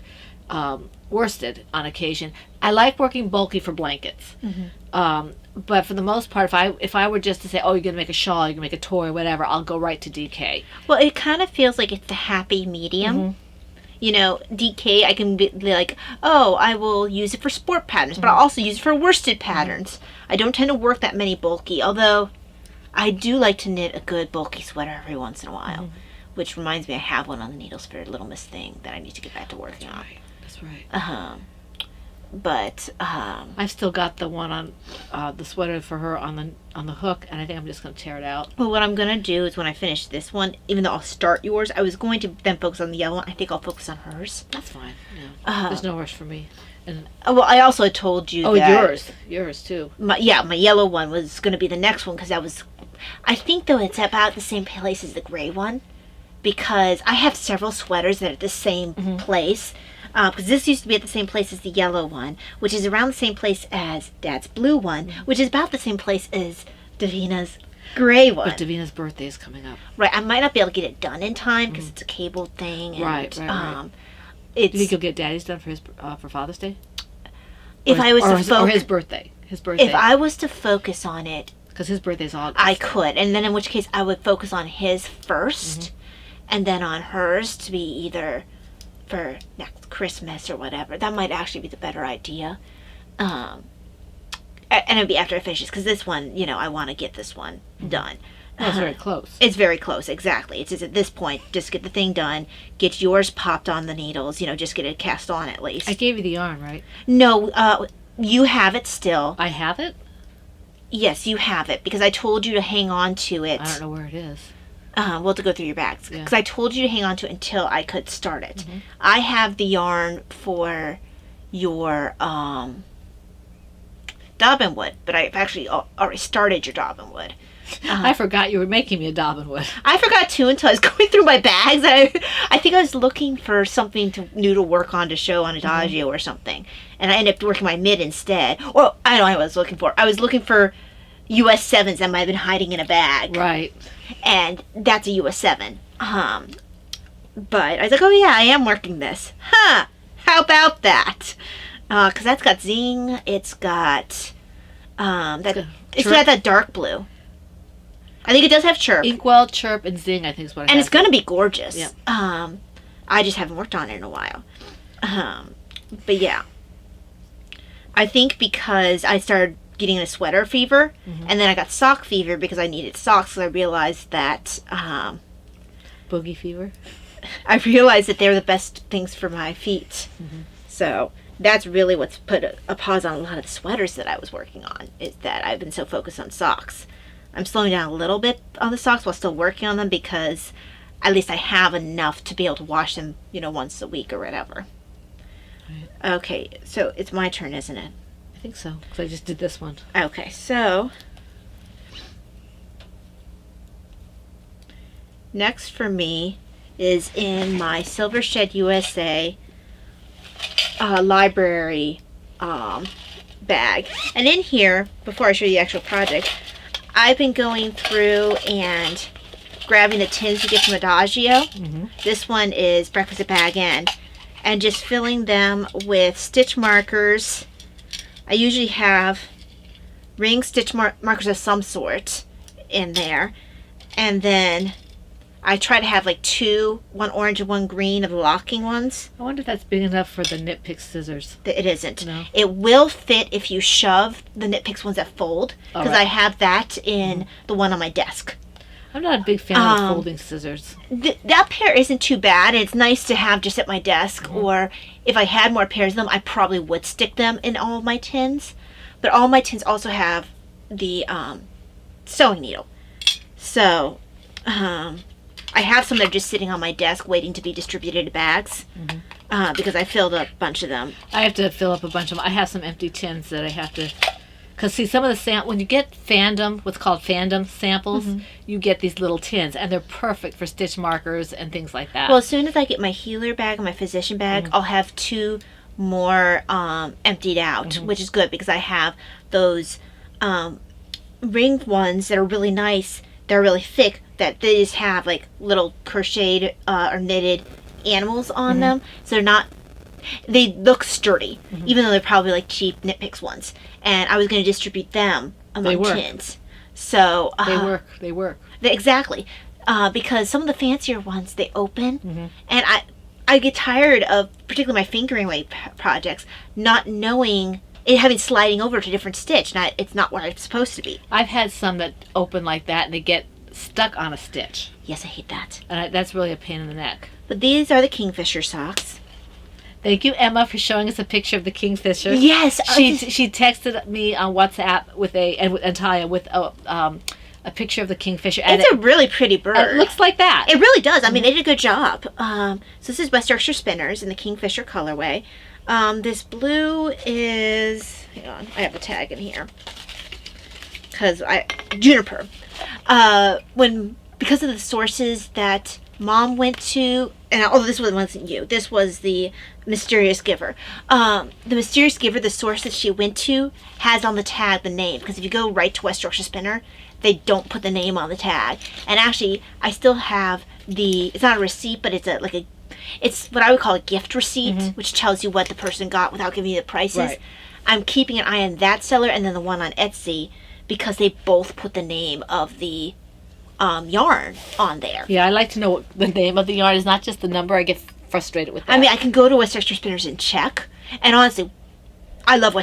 worsted on occasion. I like working bulky for blankets. But for the most part, if I were just to say, oh, you're going to make a shawl, you're going to make a toy, whatever, I'll go right to DK. Well, it kind of feels like it's the happy medium. DK, I can be like, oh, I will use it for sport patterns, but I'll also use it for worsted patterns. I don't tend to work that many bulky, although I do like to knit a good bulky sweater every once in a while, which reminds me I have one on the needles for Little Miss Thing that I need to get back to working on. That's right. But I've still got the one on the sweater for her on the hook, and I think I'm just going to tear it out. Well, what I'm going to do is when I finish this one, even though I'll start yours, I was going to then focus on the yellow one. I think I'll focus on hers. That's fine. Yeah. There's no rush for me. And well, I also told you that... yours too. My yellow one was going to be the next one, because I think, though, it's about the same place as the gray one, because I have several sweaters that are at the same place. Because this used to be at the same place as the yellow one, which is around the same place as Dad's blue one, which is about the same place as Davina's gray one. But Davina's birthday is coming up. Right, I might not be able to get it done in time because it's a cable thing. And, Right. Do you think you'll get Daddy's done for his for Father's Day? If I was to focus, or his birthday. His birthday. if I was to focus on it, because his birthday's August. I could, and then in which case I would focus on his first, and then on hers to be either for next Christmas or whatever. That might actually be the better idea. And it'd be after I finish this, because this one, I want to get this one done. Well, it's very close. It's very close, exactly. It's just at this point, just get the thing done, get yours popped on the needles, just get it cast on at least. I gave you the yarn, right? No, you have it still. I have it? Yes, you have it, because I told you to hang on to it. I don't know where it is. We'll have to go through your bags. Yeah. Because I told you to hang on to it until I could start it. I have the yarn for your Dobbin Wood, but I've actually already started your Dobbin Wood. I forgot you were making me a Dobbin Wood. I forgot too until I was going through my bags. I think I was looking for something new to work on to show on Adagio or something. And I ended up working my mid instead. Well, I don't know what I was looking for. I was looking for US 7s that might have been hiding in a bag. Right. And that's a US 7. But I was like, oh yeah, I am working this. Huh. How about that? Because that's got zing. It's got it's got that dark blue. I think it does have chirp. Inkwell, chirp, and zing, I think is what it And has. it's going to be gorgeous. Yeah. I just haven't worked on it in a while. But yeah. I think because I started getting a sweater fever, and then I got sock fever because I needed socks, so I realized that... Boogie fever? I realized that they're the best things for my feet. So that's really what's put a pause on a lot of the sweaters that I was working on, is that I've been so focused on socks. I'm slowing down a little bit on the socks while still working on them because at least I have enough to be able to wash them, once a week or whatever. Right. Okay, so it's my turn, isn't it? I think so, because I just did this one. Okay, so next for me is in my Silver Shed USA library bag. And in here, before I show you the actual project, I've been going through and grabbing the tins to get from Adagio. This one is Breakfast at Bag End. And just filling them with stitch markers. I usually have ring stitch markers of some sort in there. And then I try to have like two, one orange and one green of the locking ones. I wonder if that's big enough for the Knit Pick scissors. It isn't. No. It will fit if you shove the Knit Picks ones that fold, because right. I have that in the one on my desk. I'm not a big fan of folding scissors. That pair isn't too bad. It's nice to have just at my desk, or if I had more pairs of them, I probably would stick them in all of my tins. But all my tins also have the sewing needle. So, I have some that are just sitting on my desk waiting to be distributed to bags because I filled up a bunch of them. I have to fill up a bunch of them. I have some empty tins that I have to... Because, see, some of the when you get what's called fandom samples, you get these little tins, and they're perfect for stitch markers and things like that. Well, as soon as I get my healer bag and my physician bag, I'll have two more emptied out, which is good because I have those ringed ones that are really nice. They're really thick, that they just have like little crocheted or knitted animals on them. So they look sturdy, even though they're probably like cheap Knit Picks ones. And I was going to distribute them among tins. So They work. Exactly. Because some of the fancier ones, they open. And I get tired of, particularly my fingering weight projects, not knowing, it having sliding over to a different stitch. It's not where it's supposed to be. I've had some that open like that, and they get stuck on a stitch. Yes, I hate that. And that's really a pain in the neck. But these are the Kingfisher socks. Thank you, Emma, for showing us a picture of the Kingfisher. Yes. She texted me on WhatsApp and Taya with a picture of the Kingfisher. And it's a really pretty bird. It looks like that. It really does. I mean, they did a good job. So this is West Yorkshire Spinners in the Kingfisher colorway. This blue is... Hang on. I have a tag in here. Juniper. Because of the sources that Mom went to, and this wasn't you. This was the mysterious giver. The mysterious giver, the source that she went to, has on the tag the name. Because if you go right to West Yorkshire Spinner, they don't put the name on the tag. And actually, I still have it's not a receipt, but it's it's what I would call a gift receipt, which tells you what the person got without giving you the prices. Right. I'm keeping an eye on that seller and then the one on Etsy because they both put the name of the yarn on there. Yeah, I like to know what the name of the yarn is, not just the number. I get frustrated with that. I mean, I can go to West Yorkshire Spinners and check, and honestly, I love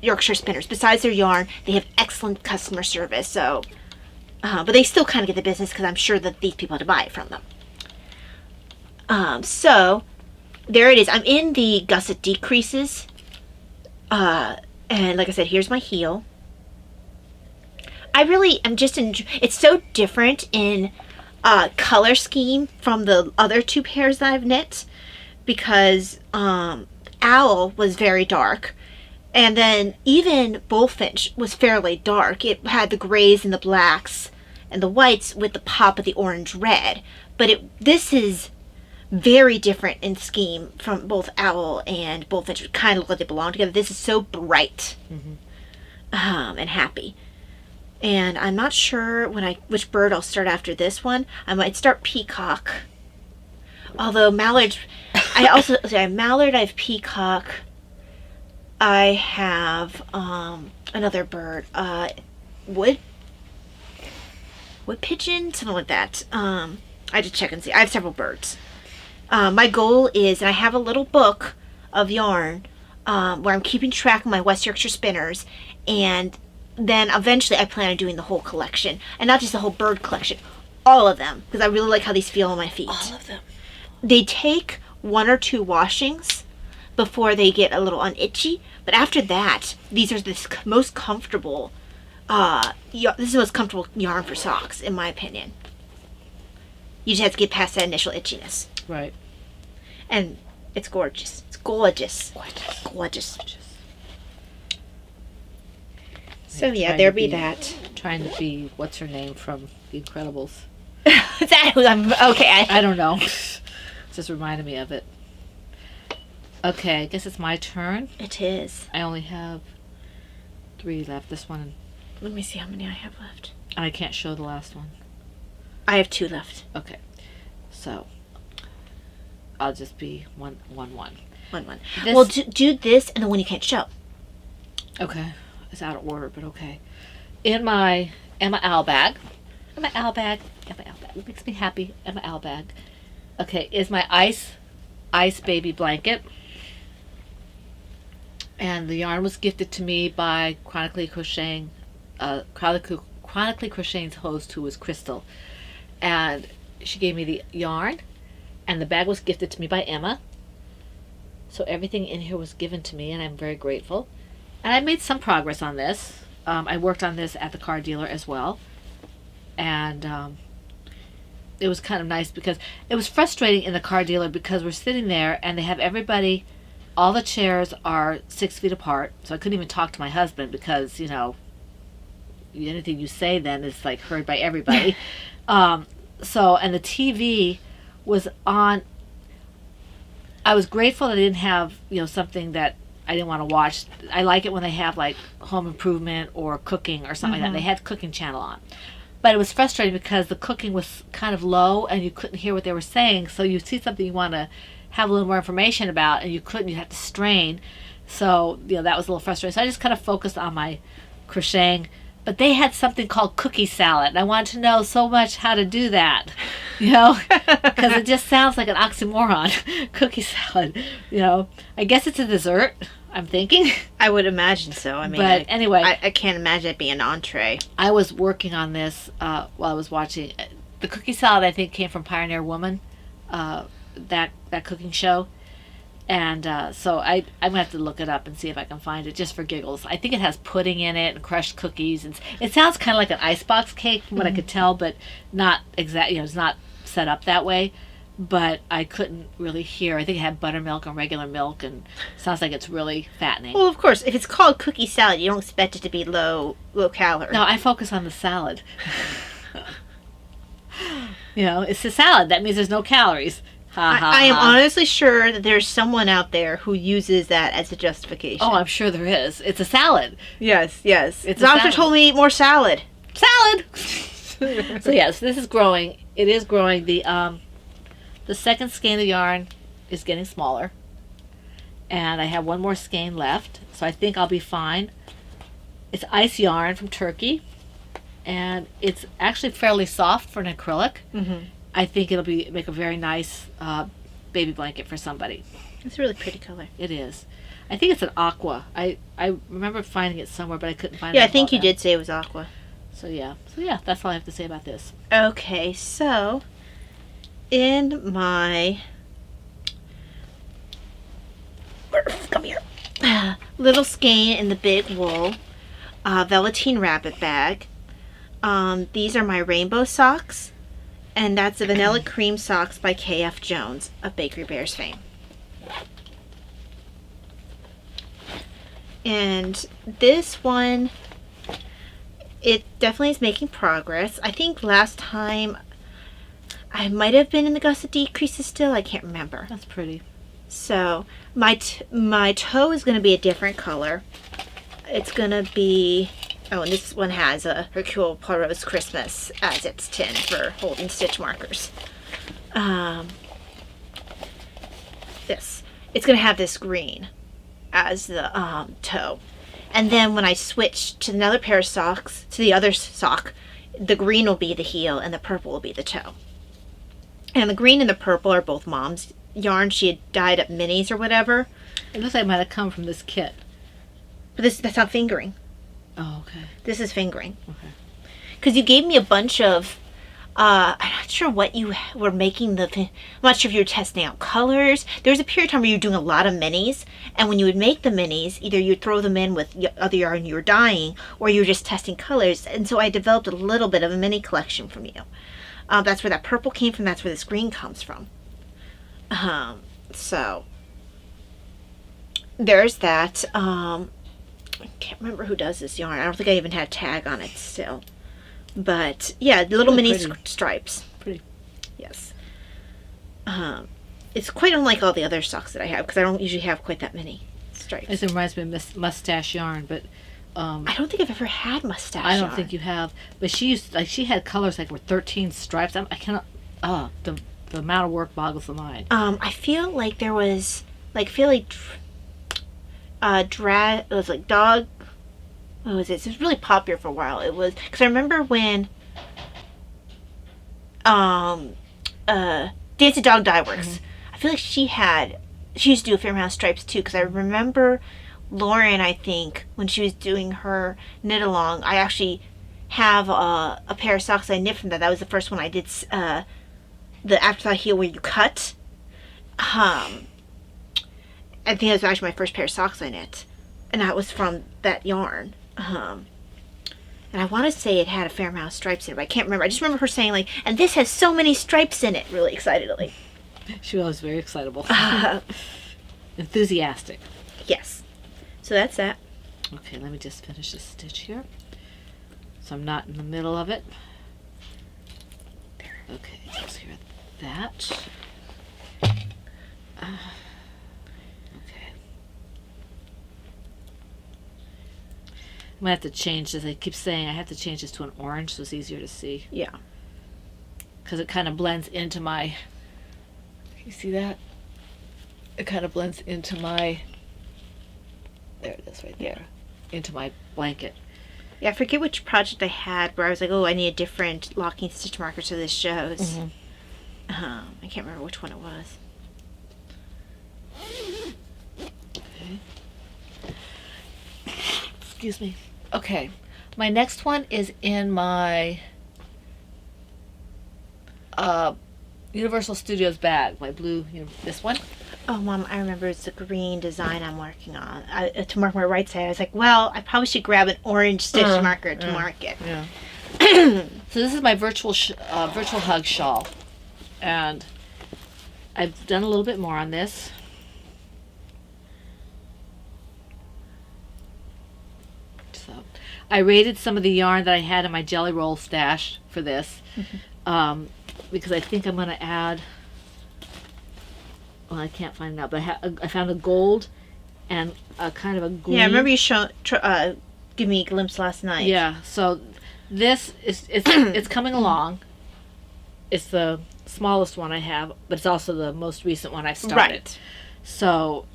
Yorkshire Spinners. Besides their yarn, they have excellent customer service. So, but they still kind of get the business because I'm sure that these people had to buy it from them. So there it is. I'm in the gusset decreases, and like I said, here's my heel. I'm just it's so different in color scheme from the other two pairs that I've knit because Owl was very dark, and then even Bullfinch was fairly dark. It had the grays and the blacks and the whites with the pop of the orange red, but this is very different in scheme from both Owl and Bullfinch. It kind of look like they belong together. This is so bright and happy. And I'm not sure which bird I'll start after this one. I might start Peacock. Although Mallard, Mallard, I have Peacock. I have another bird, Wood Pigeon, something like that. I have to check and see. I have several birds. My goal is, and I have a little book of yarn where I'm keeping track of my West Yorkshire Spinners, and then eventually I plan on doing the whole collection, and not just the whole bird collection, all of them, because I really like how these feel on my feet. All of them. They take 1 or 2 washings before they get a little unitchy, but after that, these are the most comfortable. This is the most comfortable yarn for socks, in my opinion. You just have to get past that initial itchiness. Right. And it's gorgeous. It's gorgeous. Gorgeous. So yeah, there be that. Trying to be, what's her name from The Incredibles? Is that who I'm? Okay. I don't know. Just reminded me of it. Okay, I guess it's my turn. It is. I only have 3 left. This one. Let me see how many I have left. And I can't show the last one. I have 2 left. Okay. So I'll just be 1. 1. Well, do this and the one you can't show. Okay. It's out of order, but okay. In my owl bag. It makes me happy. In my owl bag. Okay, is my ice baby blanket. And the yarn was gifted to me by Chronically Crocheting's host, who was Crystal. And she gave me the yarn, and the bag was gifted to me by Emma. So everything in here was given to me, and I'm very grateful. And I made some progress on this. I worked on this at the card dealer as well. And it was kind of nice because it was frustrating in the card dealer because we're sitting there and they have everybody, all the chairs are 6 feet apart. So I couldn't even talk to my husband because, anything you say then is like heard by everybody. And the TV was on. I was grateful that I didn't have, something that I didn't want to watch. I like it when they have like home improvement or cooking or something like that. They had Cooking Channel on. But it was frustrating because the cooking was kind of low and you couldn't hear what they were saying. So you see something you want to have a little more information about and you couldn't. You had to strain. So, that was a little frustrating. So I just kind of focused on my crocheting. But they had something called cookie salad. And I wanted to know so much how to do that, because it just sounds like an oxymoron. Cookie salad, I guess it's a dessert, I'm thinking. I would imagine so. I mean, but anyway. I can't imagine it being an entree. I was working on this while I was watching. The cookie salad, I think, came from Pioneer Woman, that cooking show. And so I'm going to have to look it up and see if I can find it just for giggles. I think it has pudding in it and crushed cookies. And it sounds kind of like an icebox cake from what I could tell, but not exactly, it's not set up that way. But I couldn't really hear. I think it had buttermilk and regular milk, and sounds like it's really fattening. Well, of course, if it's called cookie salad, you don't expect it to be low calorie. No, I focus on the salad. You know, it's a salad. That means there's no calories. Ha, ha, I am ha. honestly sure that there's someone out there who uses that as a justification. Oh, I'm sure there is. It's a salad. yes, yes. It's The a doctor salad. told me to eat more salad. Salad! So yes, this is growing. It is growing. The second skein of yarn is getting smaller. And I have one more skein left. So I think I'll be fine. It's ice yarn from Turkey. And it's actually fairly soft for an acrylic. Mm-hmm. I think it'll make a very nice baby blanket for somebody. It's a really pretty color. It is. I think it's an aqua. I remember finding it somewhere, but I couldn't find it. Yeah, I think you did say it was aqua. So yeah, that's all I have to say about this. Okay, so in my come here little skein in the big wool velveteen rabbit bag. These are my rainbow socks, and that's the vanilla cream socks by K.F. Jones of Bakery Bears fame. And this one, it definitely is making progress. I think last time I might have been in the gusset decreases still. I can't remember. That's pretty. So my toe is going to be a different color. It's going to be, oh, and this one has a Hercule Poirot's Christmas as its tin for holding stitch markers. This. It's going to have this green as the toe. And then when I switch to another pair of socks, to the other sock, the green will be the heel and the purple will be the toe. And the green and the purple are both Mom's yarn. She had dyed up minis or whatever. It looks like it might have come from this kit. But that's not fingering. Oh, okay. This is fingering. Okay. Because you gave me a bunch of, I'm not sure what you were making I'm not sure if you were testing out colors. There was a period of time where you were doing a lot of minis, and when you would make the minis, either you'd throw them in with other yarn you were dyeing, or you were just testing colors, and so I developed a little bit of a mini collection from you. That's where that purple came from, that's where this green comes from. So, there's that. I can't remember who does this yarn. I don't think I even had a tag on it still. But yeah, the little Really mini pretty. stripes. Pretty. Yes. It's quite unlike all the other socks that I have because I don't usually have quite that many stripes. This reminds me of mustache yarn, but I don't think I've ever had mustache I don't yarn. think you have. But she had colors like with 13 stripes. I cannot. The amount of work boggles the mind. I feel like there was it was like dog. What was it? It was really popular for a while. It was because I remember when Dancing Dog Dye Works. Mm-hmm. I feel like she used to do a fair amount of stripes too. Because I remember Lauren, I think, when she was doing her knit along, I actually have a pair of socks I knit from that. That was the first one I did. The afterthought heel where you cut. I think that was actually my first pair of socks I knit, and that was from that yarn. And I want to say it had a fair amount of stripes in it, but I can't remember. I just remember her saying like, and this has so many stripes in it, really excitedly. She was very excitable. Enthusiastic. Yes. So that's that. Okay, let me just finish this stitch here. So I'm not in the middle of it. Okay, let's hear that. Okay. I'm going to have to change this. I keep saying I have to change this to an orange so it's easier to see. Yeah. Because it kind of blends into my... You see that? It kind of blends into my... There it is right there. Into my blanket. Yeah, I forget which project I had where I was like, oh, I need a different locking stitch marker so this shows. Mm-hmm. I can't remember which one it was. Okay. Excuse me. Okay. My next one is in my Universal Studios bag. My blue, this one. Oh, Mom, I remember it's the green design I'm working on. To mark my right side, I was like, well, I probably should grab an orange stitch marker to mark it. Yeah. So this is my virtual hug shawl. And I've done a little bit more on this. So I raided some of the yarn that I had in my jelly roll stash for this. Mm-hmm. because I think I'm going to add, well, I can't find it now, but I found a gold and a kind of a green. Yeah, I remember you give me a glimpse last night. Yeah, so this is, it's coming along. It's the smallest one I have, but it's also the most recent one I've started. Right. So,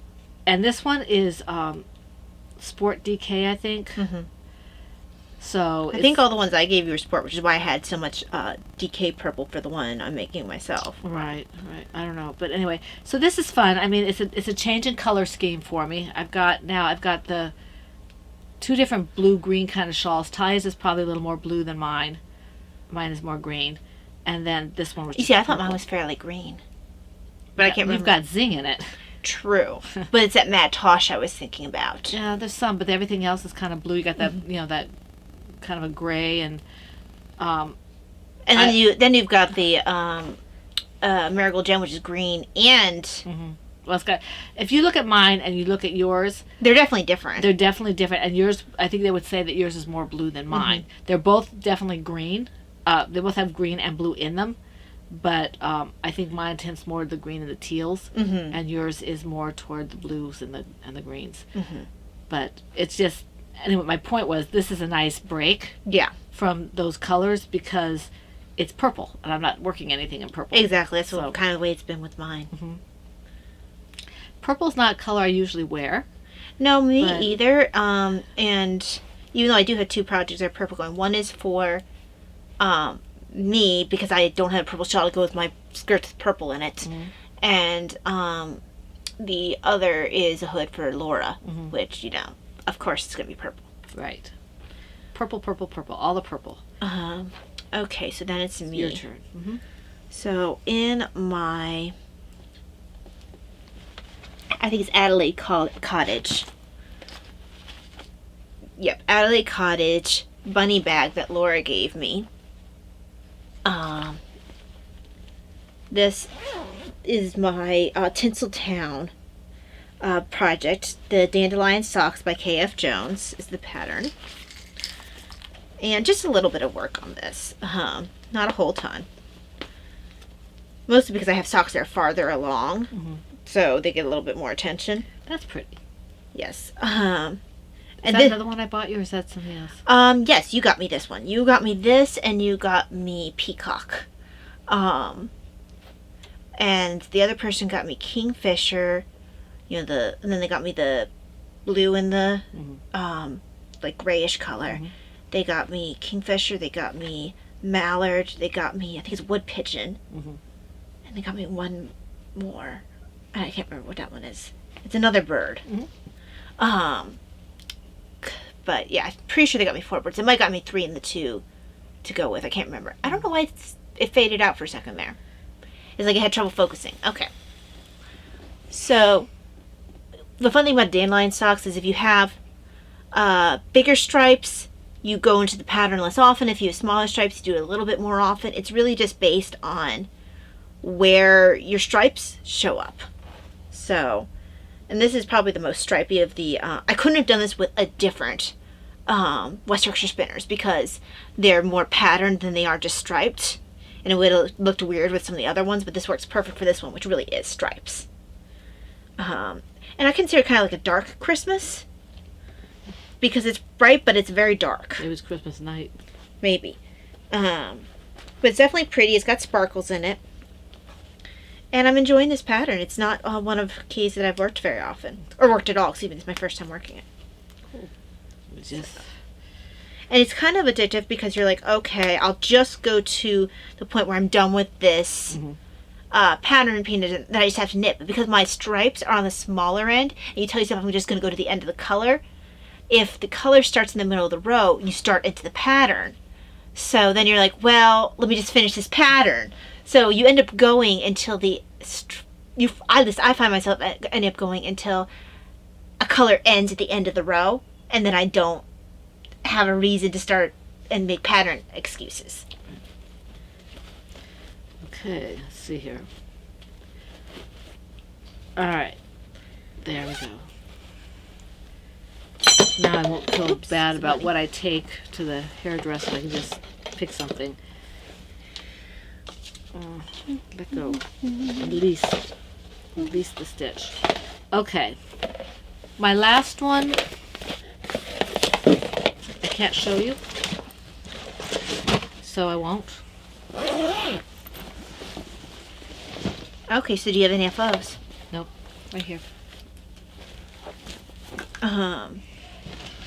and this one is Sport DK, I think. Mm-hmm. So I think all the ones I gave you were sport, which is why I had so much DK purple for the one I'm making myself. Right. I don't know, but anyway, so this is fun. I mean, it's a change in color scheme for me. I've got the 2 different blue-green kind of shawls. Ty's is probably a little more blue than mine. Mine is more green, and then this one was. You see, I thought mine was fairly green, but I can't remember. You've got zing in it. True, but it's that matte tosh I was thinking about. Yeah, there's some, but everything else is kind of blue. You got that, that kind of a gray and. And then you've got the Marigold Gem, which is green, and well, it's got. If you look at mine and you look at yours, they're definitely different. They're definitely different, and yours. I think they would say that yours is more blue than mine. They're both definitely green. They both have green and blue in them, but I think mine tends more to the green and the teals, and yours is more toward the blues and the greens. But it's just. Anyway, my point was this is a nice break. Yeah. From those colors because it's purple and I'm not working anything in purple. Exactly. That's the kind of way it's been with mine. Purple's not a color I usually wear. No, me either. And even though I do have 2 projects that are purple going, one is for me because I don't have a purple shawl to go with my skirt with purple in it. And the other is a hood for Laura, which, of course it's going to be purple. Right. Purple, purple, purple. All the purple. Okay, so then it's me. Your turn. So in my, I think it's Adelaide Cottage. Yep, Adelaide Cottage bunny bag that Laura gave me. This is my Tinseltown project. The Dandelion Socks by K.F. Jones is the pattern. And just a little bit of work on this. Not a whole ton. Mostly because I have socks that are farther along. So they get a little bit more attention. That's pretty. Yes. Is that another one I bought you or is that something else? Yes, you got me this one. You got me this and you got me Peacock. And the other person got me Kingfisher. And then they got me the blue and the like grayish color. They got me Kingfisher, they got me Mallard, they got me, I think it's Wood Pigeon. And they got me one more. I can't remember what that one is. It's another bird. But yeah, I'm pretty sure they got me 4 birds. They might got me 3 and the 2 to go with. I can't remember. I don't know why it faded out for a second there. It's like it had trouble focusing. Okay. So, the fun thing about Dandelion Socks is if you have bigger stripes, you go into the pattern less often. If you have smaller stripes, you do it a little bit more often. It's really just based on where your stripes show up. So, and this is probably the most stripy of the, I couldn't have done this with a different West Yorkshire spinners because they're more patterned than they are just striped. And it would have looked weird with some of the other ones, but this works perfect for this one, which really is stripes. And I consider it kind of like a dark Christmas because it's bright, but it's very dark. It was Christmas night. Maybe. But it's definitely pretty. It's got sparkles in it. And I'm enjoying this pattern. It's not one of keys that I've worked very often. Or worked at all, because even it's my first time working it. Cool. And it's kind of addictive because you're like, okay, I'll just go to the point where I'm done with this pattern painted that I just have to knit. But because my stripes are on the smaller end, and you tell yourself I'm just going to go to the end of the color, if the color starts in the middle of the row, you start into the pattern. So then you're like, well, let me just finish this pattern. So you end up going until I find myself ending up going until a color ends at the end of the row, and then I don't have a reason to start and make pattern excuses. Okay, let's see here. Alright, there we go. Now I won't feel bad about what I take to the hairdresser. I can just pick something. Let go. Release the stitch. Okay. My last one, I can't show you, so I won't. Okay, so do you have any FOs? Nope. Right here.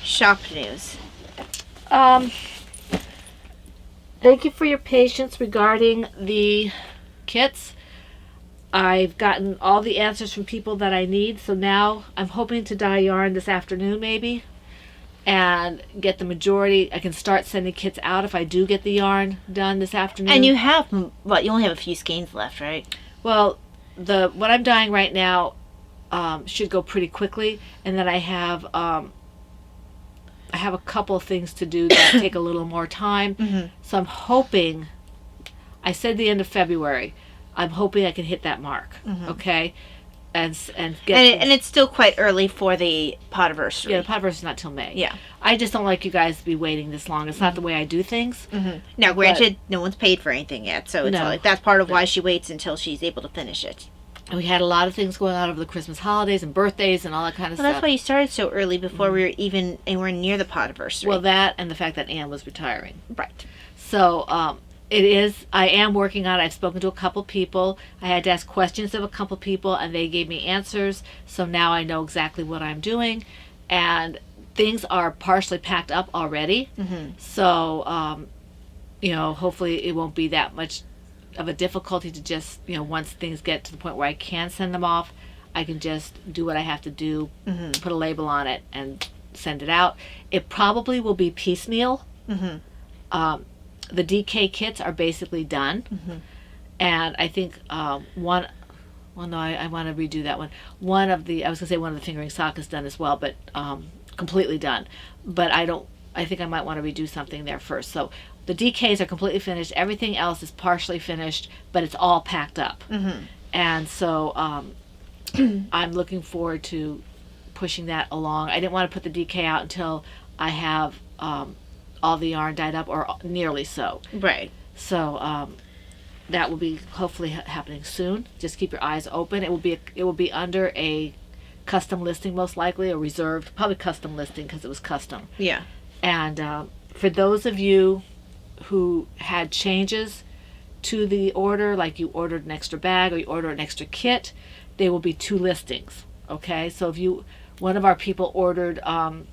Shop news. Thank you for your patience regarding the kits. I've gotten all the answers from people that I need, so now I'm hoping to dye yarn this afternoon maybe and get the majority. I can start sending kits out if I do get the yarn done this afternoon. And you have, what, you only have a few skeins left, right? Well, what I'm dyeing right now should go pretty quickly, and then I have a couple of things to do that take a little more time. Mm-hmm. So I'm hoping, I said the end of February, I'm hoping I can hit that mark, okay? And get And it's still quite early for the podiversary. yeah, the podiversary is not till May. Yeah. I just don't like you guys to be waiting this long. It's not the way I do things. Mm-hmm. Now, granted, no one's paid for anything yet, so it's No. like that's part of why she waits until she's able to finish it. And we had a lot of things going on over the Christmas holidays and birthdays and all that kind of Well, stuff. that's why you started so early before we were even anywhere near the podiversary. Well, that and the fact that Anne was retiring. right. So I am working on it. I've spoken to a couple people. I had to ask questions of a couple people, and they gave me answers. So now I know exactly what I'm doing. And things are partially packed up already. Mm-hmm. So, hopefully it won't be that much of a difficulty to just, once things get to the point where I can send them off, I can just do what I have to do, put a label on it, and send it out. It probably will be piecemeal. Mm-hmm. The DK kits are basically done. And I think I want to redo that one. One of the fingering sock is done as well, but completely done. But I think I might want to redo something there first. So the DKs are completely finished. Everything else is partially finished, but it's all packed up. And so I'm looking forward to pushing that along. I didn't want to put the DK out until I have all the yarn dyed up, or nearly so. Right. So that will be hopefully happening soon. Just keep your eyes open. It will be under a custom listing, most likely, or reserved, probably custom listing because it was custom. Yeah. And for those of you who had changes to the order, like you ordered an extra bag or you ordered an extra kit, there will be 2 listings. Okay, so if one of our people ordered an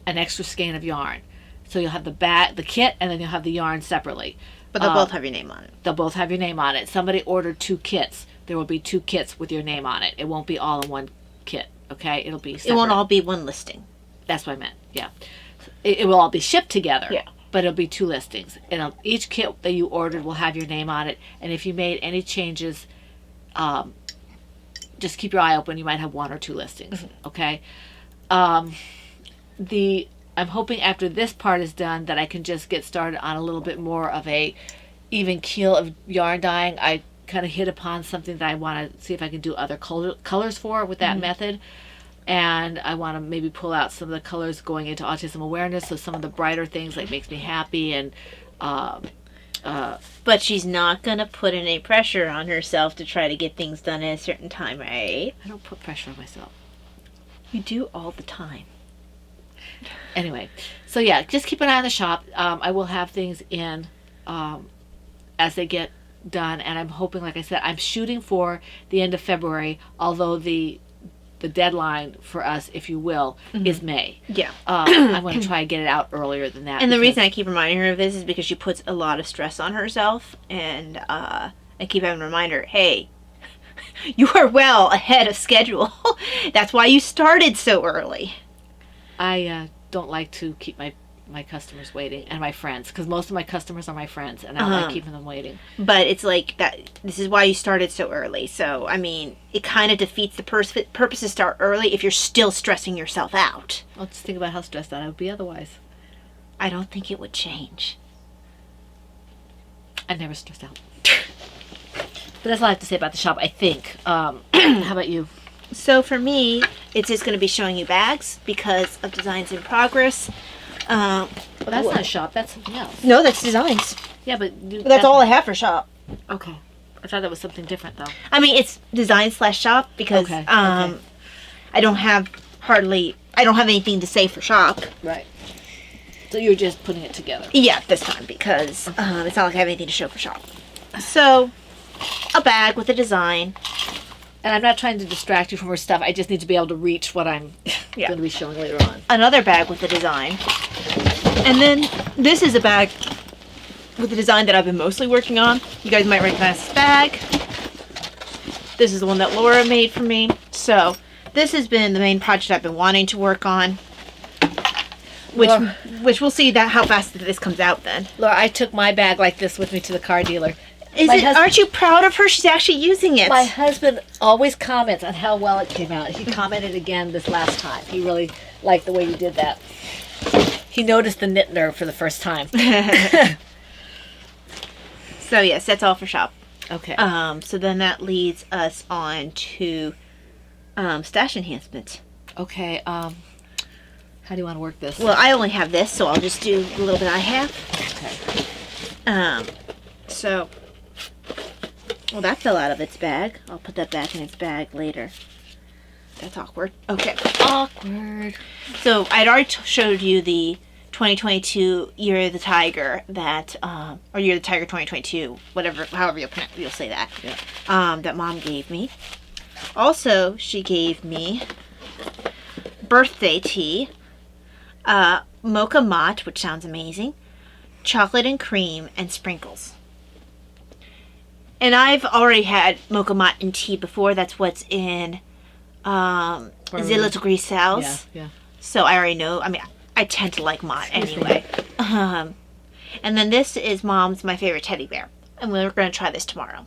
extra skein of yarn, so you'll have the kit, and then you'll have the yarn separately. But they'll both have your name on it. They'll both have your name on it. Somebody ordered 2 kits. There will be 2 kits with your name on it. It won't be all in one kit. Okay, it'll be separate. It won't all be one listing. That's what I meant. Yeah, it will all be shipped together. Yeah. But it'll be 2 listings, and each kit that you ordered will have your name on it. And if you made any changes, just keep your eye open. You might have 1 or 2 listings. Okay. I'm hoping after this part is done that I can just get started on a little bit more of a even keel of yarn dyeing. I kind of hit upon something that I want to see if I can do other colors for with that method. And I want to maybe pull out some of the colors going into autism awareness, so some of the brighter things like makes me happy. And But she's not going to put any pressure on herself to try to get things done at a certain time, right? I don't put pressure on myself. You do all the time. Anyway, so yeah, just keep an eye on the shop. I will have things in as they get done, and I'm hoping, like I said, I'm shooting for the end of February, although the deadline for us, if you will, is May. Yeah. I'm going to try and get it out earlier than that. And the reason I keep reminding her of this is because she puts a lot of stress on herself, and I keep having to remind her, hey, you are well ahead of schedule. That's why you started so early. I don't like to keep my customers waiting, and my friends, because most of my customers are my friends, and I don't like keeping them waiting. But it's like that. This is why you started so early. So I mean, it kind of defeats the purpose to start early if you're still stressing yourself out. Well, just think about how stressed out I would be otherwise. I don't think it would change. I'm never stressed out. But that's all I have to say about the shop, I think. How about you? So for me, it's just going to be showing you bags because of designs in progress. Well, that's not a shop. That's something else. No, that's designs. Yeah, but That's all I have for shop. Okay. I thought that was something different, though. I mean, it's design/shop because Okay. I don't have anything to say for shop. Right. So you're just putting it together. Yeah, this time because it's not like I have anything to show for shop. So, a bag with a design. And I'm not trying to distract you from her stuff. I just need to be able to reach what I'm Yeah. going to be showing later on. Another bag with a design. And then this is a bag with the design that I've been mostly working on. You guys might recognize this bag. This is the one that Laura made for me. So, this has been the main project I've been wanting to work on. Which we'll see how fast this comes out then. Laura, I took my bag like this with me to the car dealer. Aren't you proud of her? She's actually using it. My husband always comments on how well it came out. He commented again this last time. He really liked the way you did that. He noticed the knit nerve for the first time. So yes, that's all for shop. Okay. So then that leads us on to stash enhancement. Okay. How do you want to work this? Well, I only have this, so I'll just do a little bit I have. Okay. So, well, that fell out of its bag. I'll put that back in its bag later. That's awkward. Okay. Awkward. So I'd already showed you the 2022 Year of the Tiger that, or Year of the Tiger 2022, whatever, however you'll say that. Yeah. That Mom gave me. Also, she gave me birthday tea, mocha mott, which sounds amazing, chocolate and cream, and sprinkles. And I've already had mocha mott and tea before. That's what's in Zilla Degree Cells. Yeah. So I already know. I mean, I tend to like mott anyway. And then this is my favorite teddy bear. And we're going to try this tomorrow.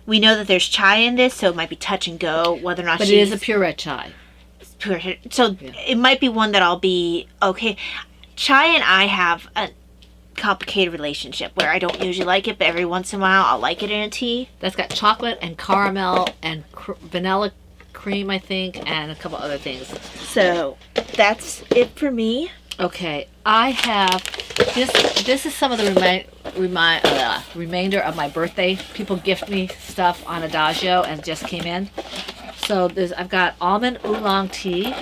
We know that there's chai in this, so it might be touch and go whether or not But it is a pure red chai. So it might be one that I'll be okay. Chai and I have a complicated relationship where I don't usually like it, but every once in a while I'll like it in a tea. That's got chocolate and caramel and vanilla cream, I think, and a couple other things. So that's it for me. Okay, I have this. This is some of the remainder of my birthday. People gift me stuff on Adagio and just came in. So I've got almond oolong tea,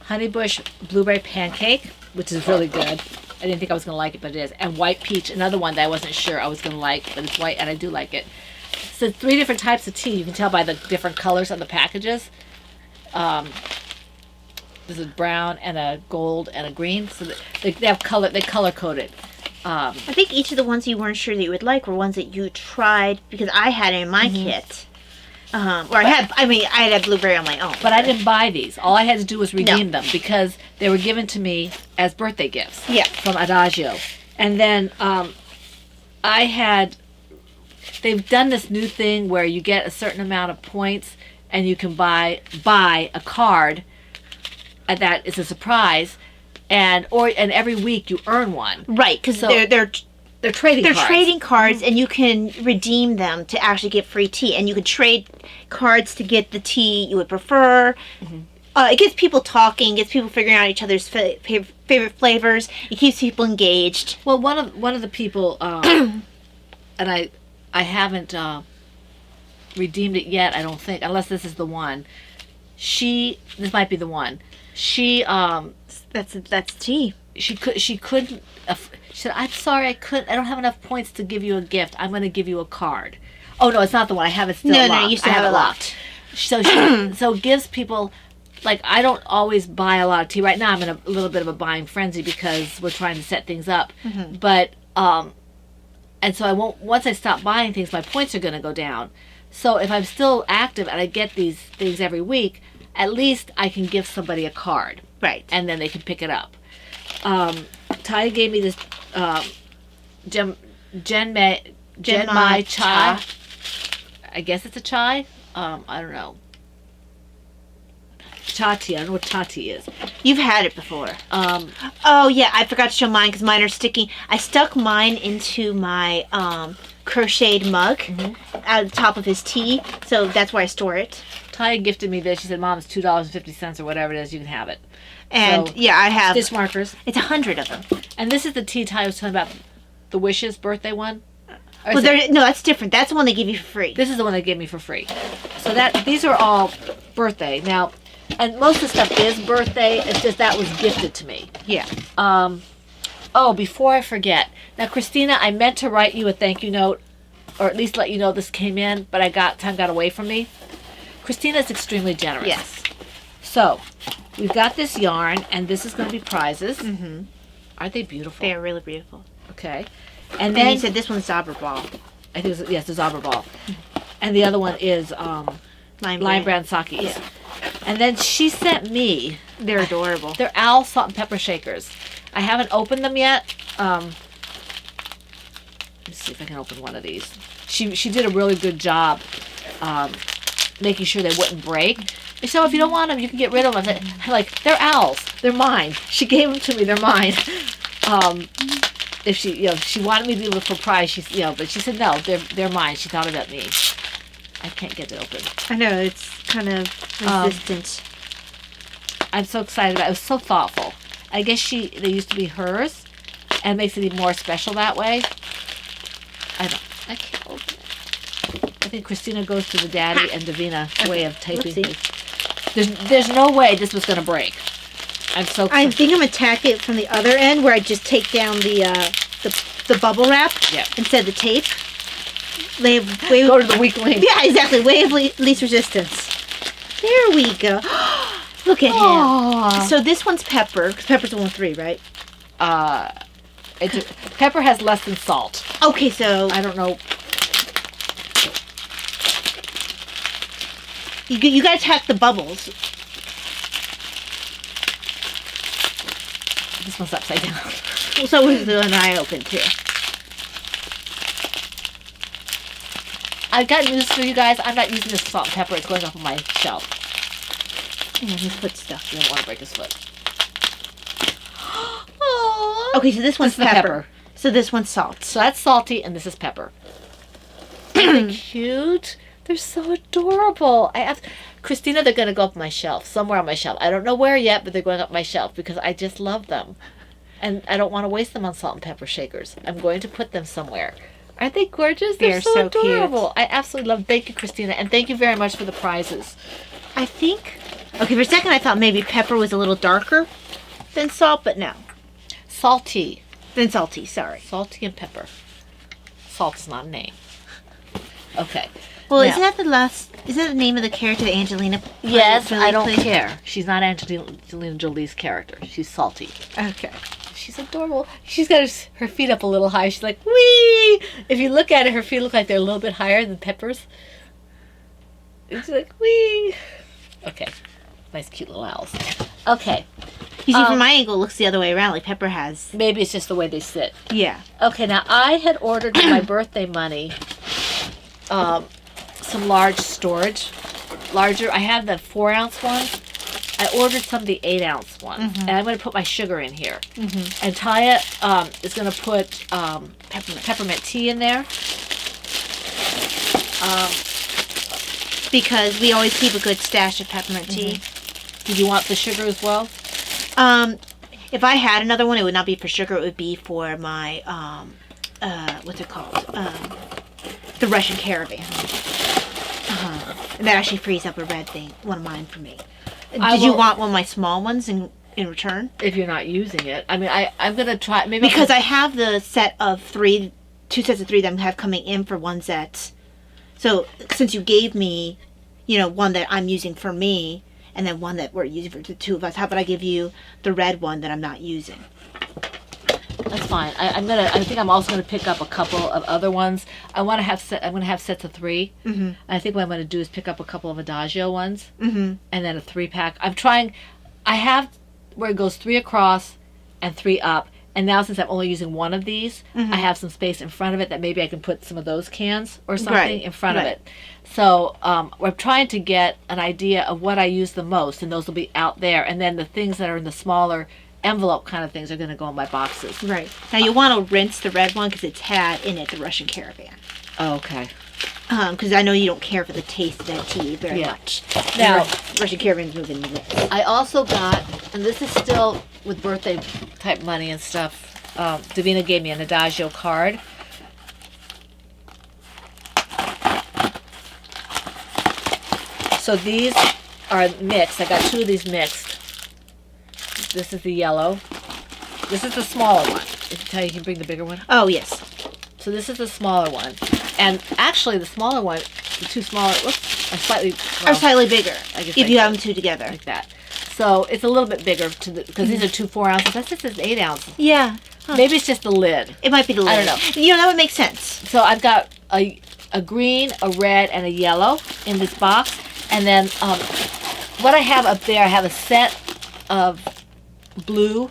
honeybush blueberry pancake, which is really good. I didn't think I was going to like it, but it is. And white peach, another one that I wasn't sure I was going to like, but it's white and I do like it. So 3 different types of tea. You can tell by the different colors on the packages. This is brown and a gold and a green. So they have color. They color coded. I think each of the ones you weren't sure that you would like were ones that you tried because I had it in my kit. I had a blueberry on my own. But I didn't buy these. All I had to do was redeem them because they were given to me as birthday gifts. Yeah. From Adagio. And then they've done this new thing where you get a certain amount of points and you can buy a card that is a surprise, and every week you earn one. Right, because they're trading cards. They're trading cards, and you can redeem them to actually get free tea. And you can trade cards to get the tea you would prefer. It gets people talking, gets people figuring out each other's favorite flavors. It keeps people engaged. Well, one of the people, and I haven't redeemed it yet. I don't think, unless this is the one. This might be the one. That's tea. She couldn't. She said, "I'm sorry, I don't have enough points to give you a gift. I'm going to give you a card." Oh no, it's not the one. I have it still locked. No, you still have it locked. So it gives people, like, I don't always buy a lot of tea. Right now I'm in a little bit of a buying frenzy because we're trying to set things up. But and so I won't. Once I stop buying things, my points are going to go down. So if I'm still active and I get these things every week, at least I can give somebody a card. Right. And then they can pick it up. Ty gave me this Genmai chai. I guess it's a chai. I don't know. Cha tea. I don't know what cha tea is. You've had it before. Oh yeah, I forgot to show mine because mine are sticking. I stuck mine into my crocheted mug at the top of his tea, so that's where I store it. Ty gifted me this. She said, "Mom, it's $2.50 or whatever it is. You can have it." And so, yeah, I have stitch markers. It's 100 of them. And this is the tea tie I was talking about, the Wishes birthday one. Or Well, is it- no, that's different. That's the one they give you for free. this is the one they gave me for free. So these are all birthday. Now, and most of the stuff is birthday. It's just that was gifted to me. Yeah. Oh, before I forget. Now, Christina, I meant to write you a thank you note, or at least let you know this came in, but time got away from me. Christina is extremely generous. Yes. So, we've got this yarn, and this is going to be prizes. Mm-hmm. Aren't they beautiful? They are really beautiful. Okay. And And then you said this one's Zobber Ball. I think it's the Zobber Ball. And the other one is Lime Brand Sockies. Yeah. And then she sent me, They're adorable. they're Owl Salt and Pepper Shakers. I haven't opened them yet. Let's see if I can open one of these. She did a really good job making sure they wouldn't break. So if you don't want them, you can get rid of them. I'm like, they're owls. They're mine. She gave them to me. They're mine. If she wanted me to do it for prize, but she said no, they're mine. She thought about me. I can't get it open. I know, it's kind of resistant. I'm so excited about it. It was so thoughtful. I guess they used to be hers, and it makes it even more special that way. I can't open it. I think Christina goes to the Daddy and Davina way of taping Whoopsie. things. There's no way this was going to break. I'm so I excited. think I'm gonna tack it from the other end where I just take down the bubble wrap instead of the tape. Go to the weak link. Yeah, exactly. Way of least resistance. There we go. Look at him. So this one's Pepper, because Pepper's the one with 3, right? Pepper has less than salt. Okay, so I don't know. you gotta tack the bubbles. This one's upside down. So was the one I opened too. I've got news for you guys. I'm not using this salt and pepper. It's going up on my shelf. Yeah, his foot stuff. You don't want to break his foot. Okay, so this one's This is the pepper. So this one's salt. So that's salty, and this is pepper. Isn't it cute? They're so adorable. Christina, they're going to go up my shelf, somewhere on my shelf. I don't know where yet, but they're going up my shelf because I just love them. And I don't want to waste them on salt and pepper shakers. I'm going to put them somewhere. Aren't they gorgeous? They're so adorable. Cute. I absolutely love them. Thank you, Christina. And thank you very much for the prizes. I think... Okay, for a second I thought maybe pepper was a little darker than salt, but no. Salty. Than salty, sorry. Salty and pepper. Salt's not a name. Okay. Well, Now- isn't that the name of the character that Angelina plays? Yes, Really I don't plays? care. She's not Angelina Jolie's character. She's salty. Okay. She's adorable. She's got her feet up a little high. She's like, wee! If you look at her feet look like they're a little bit higher than Pepper's. And she's like, wee! Okay. Nice, cute little owls. Okay. You see, from my angle, it looks the other way around, like Pepper has. Maybe it's just the way they sit. Yeah. Okay, now I had ordered for my birthday money some large storage. Larger. I have the 4-ounce one. I ordered some of the 8-ounce ones. And I'm going to put my sugar in here. And Taya is going to put peppermint tea in there. Because we always keep a good stash of peppermint tea. Did you want the sugar as well? If I had another one, it would not be for sugar. It would be for my, what's it called? The Russian Caravan. And that actually frees up a red thing, one of mine for me. Did you want one of my small ones in return? If you're not using it. I mean, I'm going to try. Maybe Because I have the set of 3, 2 sets of 3 that I have coming in for one set. So since you gave me, one that I'm using for me, and then one that we're using for the 2 of us, how about I give you the red one that I'm not using? That's fine. I think I'm also gonna pick up a couple of other ones. I'm gonna have sets of 3. I think what I'm gonna do is pick up a couple of Adagio ones, and then a 3-pack. I have where it goes 3 across and 3 up. And now since I'm only using one of these, I have some space in front of it that maybe I can put some of those cans or something in front of it. So we're trying to get an idea of what I use the most, and those will be out there. And then the things that are in the smaller envelope kind of things are going to go in my boxes. Right. Now you want to rinse the red one because it's had in it the Russian Caravan. Oh, okay. Because I know you don't care for the taste of that tea very much. Now, Russian Caravan's moving into this. I also got, and this is still with birthday type money and stuff, Davina gave me an Adagio card. So these are mixed. I got 2 of these mixed. This is the yellow. This is the smaller one. You can bring the bigger one. Oh, yes. So this is the smaller one. And actually the smaller one, the 2 smaller, whoops, are slightly... Or slightly bigger, I guess if you have them 2 together. like that. So it's a little bit bigger because these are 2 4-ounces. That's just an 8 ounces. Yeah. Huh. Maybe it's just the lid. It might be the lid. I don't know. You know, that would make sense. So I've got a green, a red, and a yellow in this box. And then what I have up there, I have a set of blue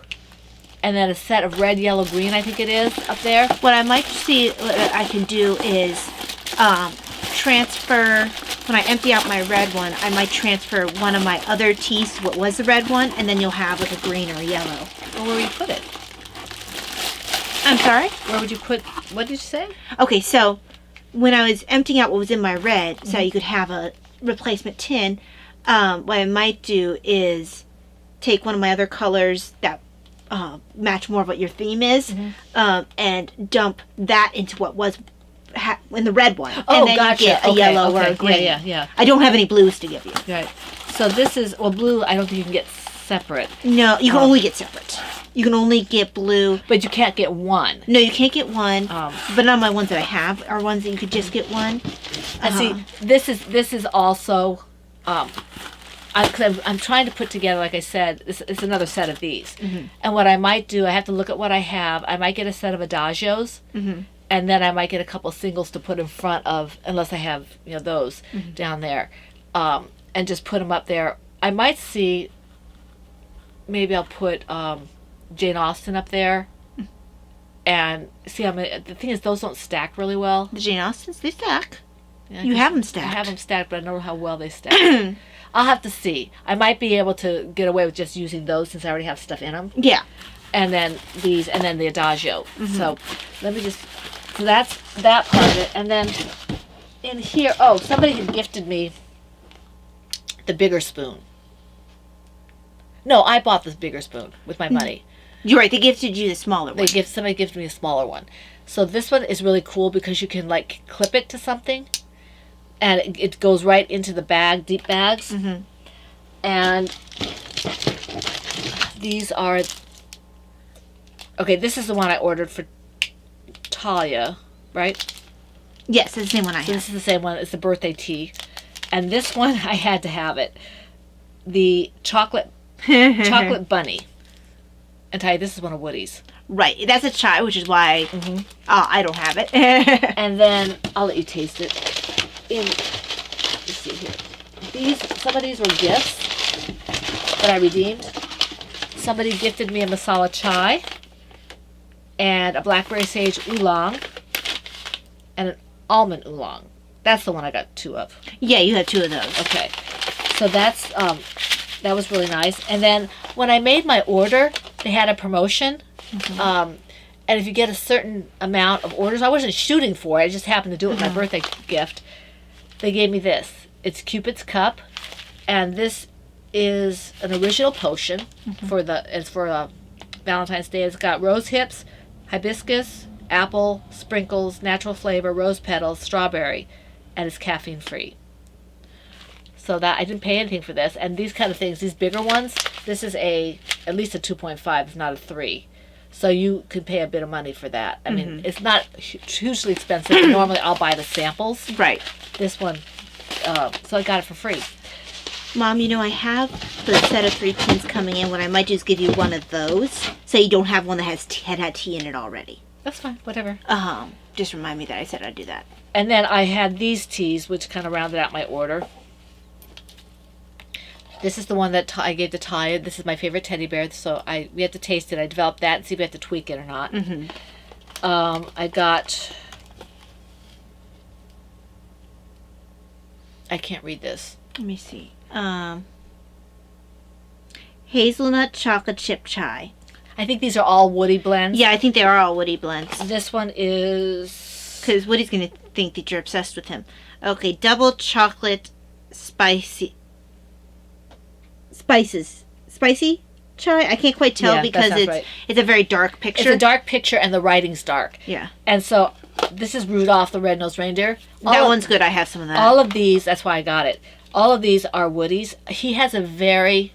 and then a set of red, yellow, green, I think it is, up there. What I might see what I can do is transfer, when I empty out my red one, I might transfer one of my other teas to what was the red one, and then you'll have like a green or a yellow. Well, where would you put it? I'm sorry? Where would you put, what did you say? Okay, so when I was emptying out what was in my red, so you could have a replacement tin, what I might do is take one of my other colors that match more of what your theme is, and dump that into what was in the red one. Oh, and then gotcha. you get a yellow or a green. Yeah. I don't have any blues to give you. Right. So this is, well, blue, I don't think you can get separate. No, you can only get separate. You can only get blue. But you can't get one. No, you can't get one. But none of my ones that I have are ones that you could just get one. And see, this is also, I'm trying to put together, like I said, it's another set of these. And what I might do, I have to look at what I have. I might get a set of Adagios, and then I might get a couple singles to put in front of, unless I have, those down there, and just put them up there. I might see, maybe I'll put Jane Austen up there, and see how many. The thing is, those don't stack really well. The Jane Austens, they stack. Yeah, You have them stacked. I have them stacked, but I don't know how well they stack. I'll have to see. I might be able to get away with just using those since I already have stuff in them. Yeah. And then these, and then the Adagio. So let me just. So that's that part of it, and then in here. Oh, somebody had gifted me the bigger spoon. No, I bought this bigger spoon with my money. You're right. They gifted you the smaller one. Somebody gifted me a smaller one. So this one is really cool because you can like clip it to something, and it goes right into the bag, deep bags. And these are. Okay, this is the one I ordered for Talia, right? Yes, it's the same one I So have. this is the same one. It's the birthday tea, and this one I had to have it. The chocolate bunny. And Talia, this is one of Woody's. Right. That's a chai, which is why I don't have it. And then I'll let you taste it. Let's see here. Some of these were gifts that I redeemed. Somebody gifted me a masala chai and a blackberry sage oolong and an almond oolong. That's the one I got 2 of. Yeah, you have 2 of those. Okay. So that's that was really nice. And then when I made my order, they had a promotion. And if you get a certain amount of orders, I wasn't shooting for it. I just happened to do it with my birthday gift. They gave me this. It's Cupid's Cup, and this is an original potion for Valentine's Day. It's got rose hips, hibiscus, apple, sprinkles, natural flavor, rose petals, strawberry, and it's caffeine free. So that I didn't pay anything for this. And these kind of things, these bigger ones, this is at least a 2.5, if not a 3. So you could pay a bit of money for that. I mean, it's not hugely expensive. Normally I'll buy the samples. Right. This one, so I got it for free. Mom, I have the set of 3 tins coming in. What I might do is give you one of those, so you don't have one that had tea in it already. That's fine, whatever. Just remind me that I said I'd do that. And then I had these teas, which kind of rounded out my order. This is the one that I gave to Taya. This is my favorite teddy bear, so we have to taste it. I developed that and see if we have to tweak it or not. I got... I can't read this. Let me see. Hazelnut chocolate chip chai. I think these are all Woody blends. Yeah, I think they are all Woody blends. This one is... Because Woody's going to think that you're obsessed with him. Okay, double chocolate spicy... Spicy? Chai? I can't quite tell Yeah, that because sounds right. it's a very dark picture. It's a dark picture and the writing's dark. Yeah. And so this is Rudolph the Red-Nosed Reindeer. That one's good. I have some of that. All of these, that's why I got it. All of these are Woody's. He has a very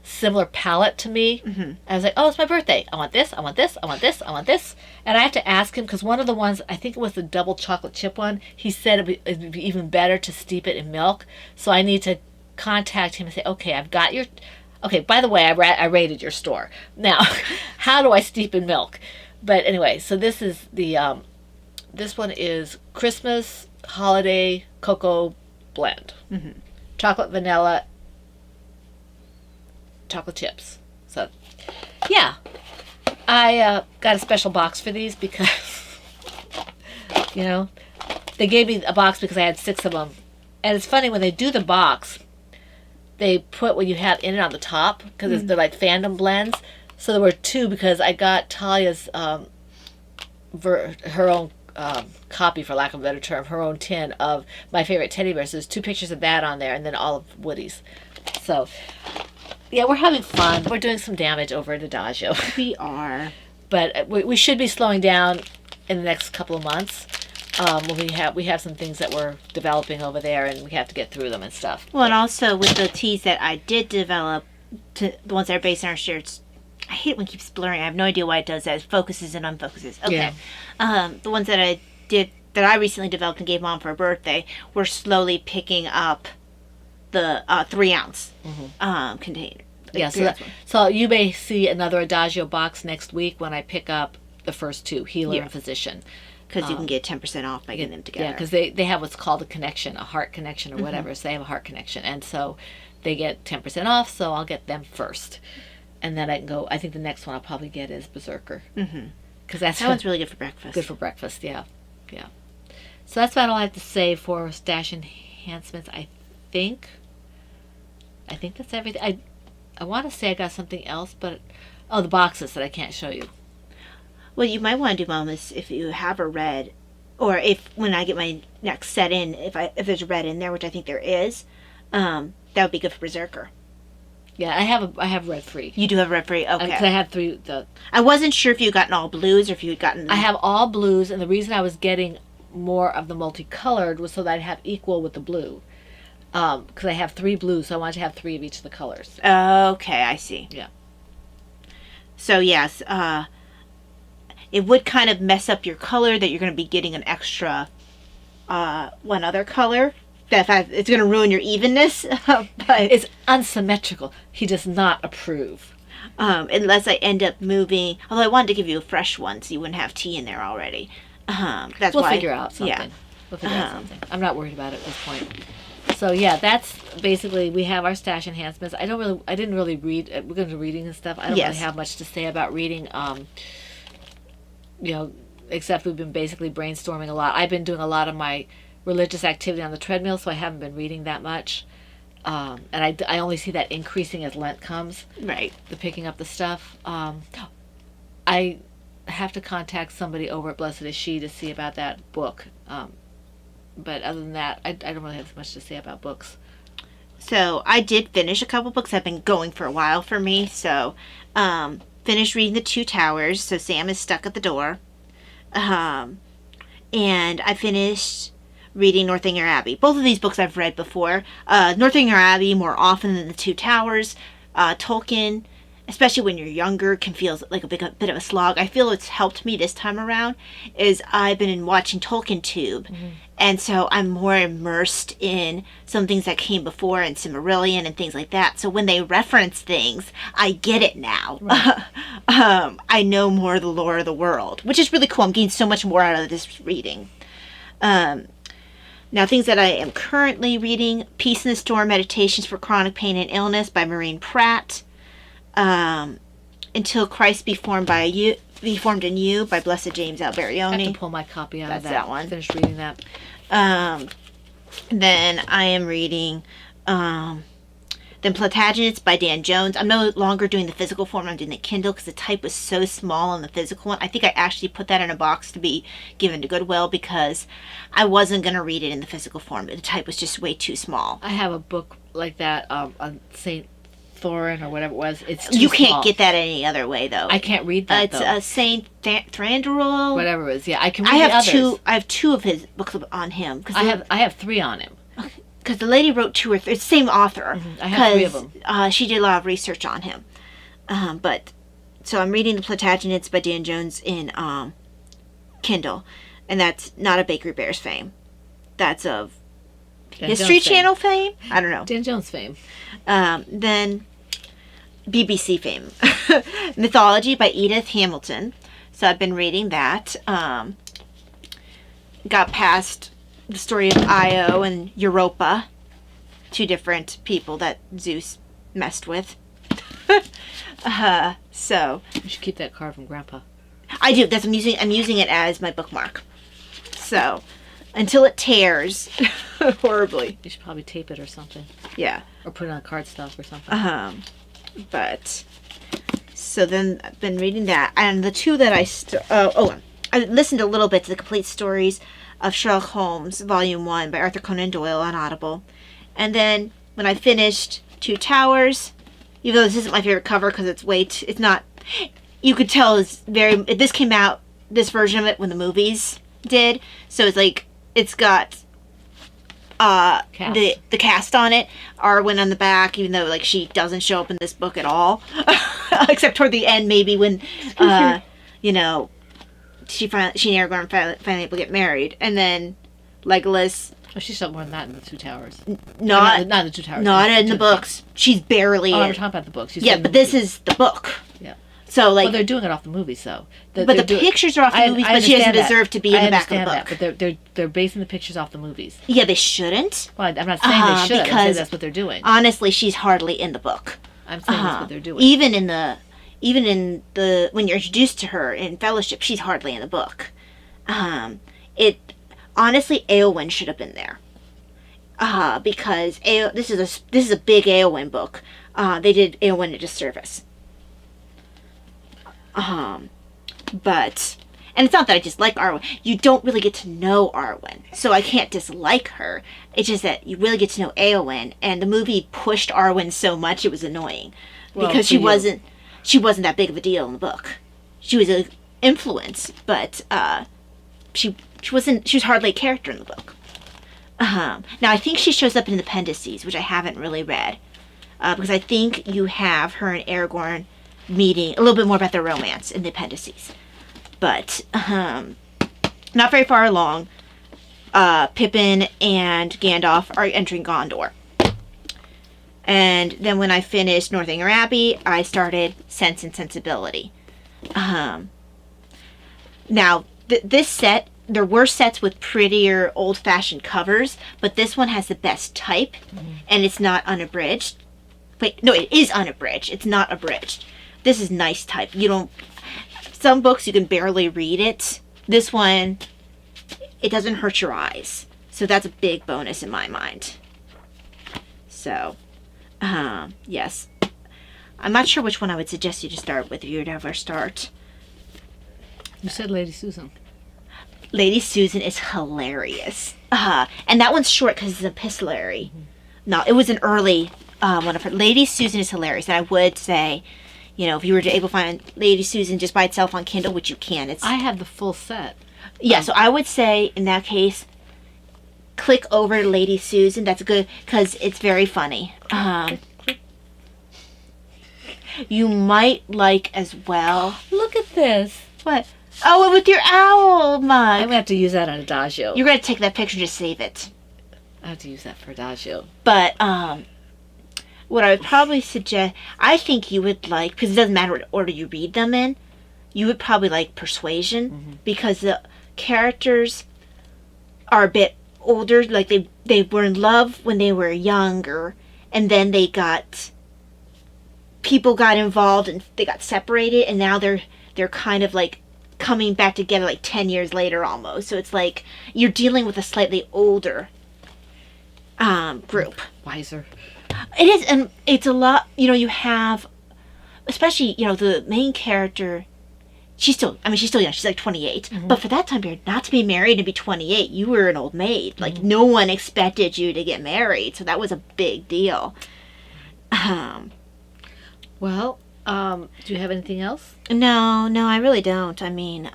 similar palette to me. Mm-hmm. I was like, oh, it's my birthday. I want this, I want this, I want this, I want this. And I have to ask him, because one of the ones, I think it was the double chocolate chip one, he said it'd be even better to steep it in milk. So I need to contact him and say, okay, I've got your... Okay, by the way, I rated your store. Now, how do I steep in milk? But anyway, so this is the... this one is Christmas Holiday Cocoa Blend. Mm-hmm. Chocolate vanilla chocolate chips. So yeah, I got a special box for these because you know, they gave me a box because I had 6 of them. And it's funny, when they do the box, they put what you have in it on the top because they're like fandom blends. So there were 2 because I got Talia's her own copy, for lack of a better term, her own tin of My Favorite Teddy Bears. So there's 2 pictures of that on there, and then all of Woody's. So yeah, we're having fun. We're doing some damage over at Adagio. We are. But we should be slowing down in the next couple of months. When we have some things that we're developing over there, and we have to get through them and stuff. Well, and also with the teas that I did develop, the ones that are based on our shirts, I hate it when it keeps blurring. I have no idea why it does that. It focuses and unfocuses. Okay. Yeah. The ones that I recently developed and gave Mom for her birthday, we're slowly picking up the 3-ounce container. Yeah, so you may see another Adagio box next week when I pick up the first 2, Healer and Physician. Because you can get 10% off by getting them together. Yeah, because they have what's called a connection, a heart connection or whatever. So they have a heart connection. And so they get 10% off, so I'll get them first. And then I can go, I think the next one I'll probably get is Berserker. Because that one's really good for breakfast. Good for breakfast, yeah. Yeah. So that's about all I have to say for stash enhancements, I think. I think that's everything. I want to say I got something else, but... Oh, the boxes that I can't show you. Well, you might want to do, Mom, is if you have a red, or if when I get my next set in, if there's a red in there, which I think there is, that would be good for Berserker. Yeah, I have red free. You do have red free, okay. Because I have 3. I wasn't sure if you had gotten all blues or if you had gotten... I have all blues, and the reason I was getting more of the multicolored was so that I'd have equal with the blue. Because I have 3 blues, so I wanted to have 3 of each of the colors. Okay, I see. Yeah. So yes, it would kind of mess up your color that you're going to be getting an extra one other color. It's going to ruin your evenness. But it's unsymmetrical. He does not approve. Unless I end up moving. Although I wanted to give you a fresh one so you wouldn't have tea in there already. We'll figure out something. Yeah. We'll figure out something. I'm not worried about it at this point. So yeah, that's basically, we have our stash enhancements. I didn't really read. We're going to do reading and stuff. I don't really have much to say about reading. Except we've been basically brainstorming a lot. I've been doing a lot of my religious activity on the treadmill, so I haven't been reading that much. And I only see that increasing as Lent comes. Right. The picking up the stuff. I have to contact somebody over at Blessed Is She to see about that book. But other than that, I don't really have much to say about books. So I did finish a couple books. I've been going for a while for me. So finished reading The Two Towers. So Sam is stuck at the door. And I finished reading Northanger Abbey. Both of these books I've read before. Northanger Abbey more often than The Two Towers. Tolkien, especially when you're younger, can feel like a bit of a slog. I feel it's helped me this time around is I've been watching Tolkien Tube. And so I'm more immersed in some things that came before and Silmarillion and things like that. So when they reference things, I get it now. Right. I know more of the lore of the world, which is really cool. I'm getting so much more out of this reading. Now, things that I am currently reading: Peace in the Storm, Meditations for Chronic Pain and Illness by Maureen Pratt. Until Christ Be Formed in You by Blessed James Alberione. I have to pull my copy out of that. That's that one. I finished reading that. Then I am reading then Plantagenets by Dan Jones. I'm no longer doing the physical form. I'm doing the Kindle because the type was so small on the physical one. I think I actually put that in a box to be given to Goodwill because I wasn't going to read it in the physical form. The type was just way too small. I have a book like that on St. Thorin or whatever it was. It's too You can't small. get that any other way, though. I can't read that, It's though. Saint Thranduil. Whatever it is. Yeah, I can read I have the others. I have two of his books on him. I have 3 on him. Because the lady wrote 2 or 3. It's the same author. I have 3 of them. She did a lot of research on him. So I'm reading The Plantagenets by Dan Jones in Kindle. And that's not a Bakery Bears fame. That's of Dan History Jones fame. Channel fame? I don't know. Dan Jones fame. Then BBC fame. Mythology by Edith Hamilton. So I've been reading that. Got past the story of Io and Europa. 2 different people that Zeus messed with. So You should keep that card from Grandpa. I do. I'm using it as my bookmark. So until it tears horribly. You should probably tape it or something. Yeah. Or put it on cardstock or something. But so then I've been reading that, and the 2 that I listened a little bit to the complete stories of Sherlock Holmes, Volume 1 by Arthur Conan Doyle on Audible, and then when I finished 2 Towers, even though this isn't my favorite cover because it's not. You could tell this came out, this version of it, when the movies did, so it's got Cast. the cast on it. Arwen on the back, even though she doesn't show up in this book at all, except toward the end, maybe when she and Aragorn finally able to get married, and then Legolas. Oh, she's somewhere in that in the 2 Towers. Not in the 2 Towers. Not in the books. She's barely Oh, in. we're talking about the books. You Yeah, said but the this movies. is the book. Yeah. So Well, they're doing it off the movies, though. but the pictures are off the movies, but she doesn't deserve to be in the back of the book. That, but they're basing the pictures off the movies. Yeah, they shouldn't. Well, I'm not saying they should. I'm saying because that's what they're doing. Honestly, she's hardly in the book. I'm saying that's what they're doing. Even in the when you're introduced to her in Fellowship, she's hardly in the book. Honestly, Éowyn should have been there. Because this is a big Éowyn book. They did Éowyn a disservice. But and it's not that I dislike Arwen. You don't really get to know Arwen, so I can't dislike her. It's just that you really get to know Éowyn, and the movie pushed Arwen so much it was annoying because she wasn't that big of a deal in the book. She was an influence, but she was hardly a character in the book. Now I think she shows up in the appendices, which I haven't really read, because I think you have her and Aragorn meeting a little bit more about their romance in the appendices. But not very far along, Pippin and Gandalf are entering Gondor. And then when I finished Northanger Abbey, I started Sense and Sensibility. Now, this set, there were sets with prettier old-fashioned covers, but this one has the best type, and it's not unabridged. Wait, no, it is unabridged. It's not abridged. This is nice type. Some books you can barely read it. This one, it doesn't hurt your eyes. So that's a big bonus in my mind. So, yes. I'm not sure which one I would suggest you to start with if you would ever start. You said Lady Susan. Lady Susan is hilarious. And that one's short because it's epistolary. No, it was an early one of her. Lady Susan is hilarious. And I would say, if you were able to find Lady Susan just by itself on Kindle, which you can. I have the full set. Yeah, so I would say, in that case, click over to Lady Susan. That's good, because it's very funny. You might like as well. Look at this. What? Oh, with your owl mug. I'm going to have to use that on Adagio. You're going to take that picture to save it. I have to use that for Adagio. But, what I would probably suggest, I think you would like, because it doesn't matter what order you read them in, you would probably like Persuasion, because the characters are a bit older, like they were in love when they were younger, and then people got involved and they got separated, and now they're kind of like coming back together like 10 years later almost. So it's like you're dealing with a slightly older group. Wiser. It is, and it's a lot, you have, especially, the main character, she's still young, she's like 28, but for that time period, not to be married and be 28, you were an old maid. Like, no one expected you to get married, so that was a big deal. Well, do you have anything else? No, I really don't. I mean,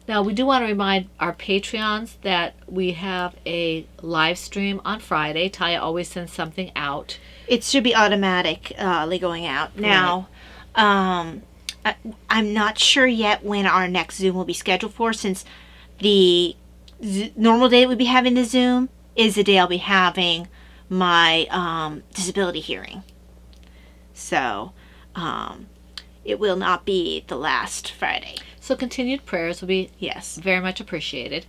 Now, we do want to remind our Patreons that we have a live stream on Friday. Taya always sends something out. it should be automatically going out. Now, I'm not sure yet when our next Zoom will be scheduled for, since the normal day we'd be having the Zoom is the day I'll be having my disability hearing. So, it will not be the last Friday. So continued prayers will be Yes. very much appreciated.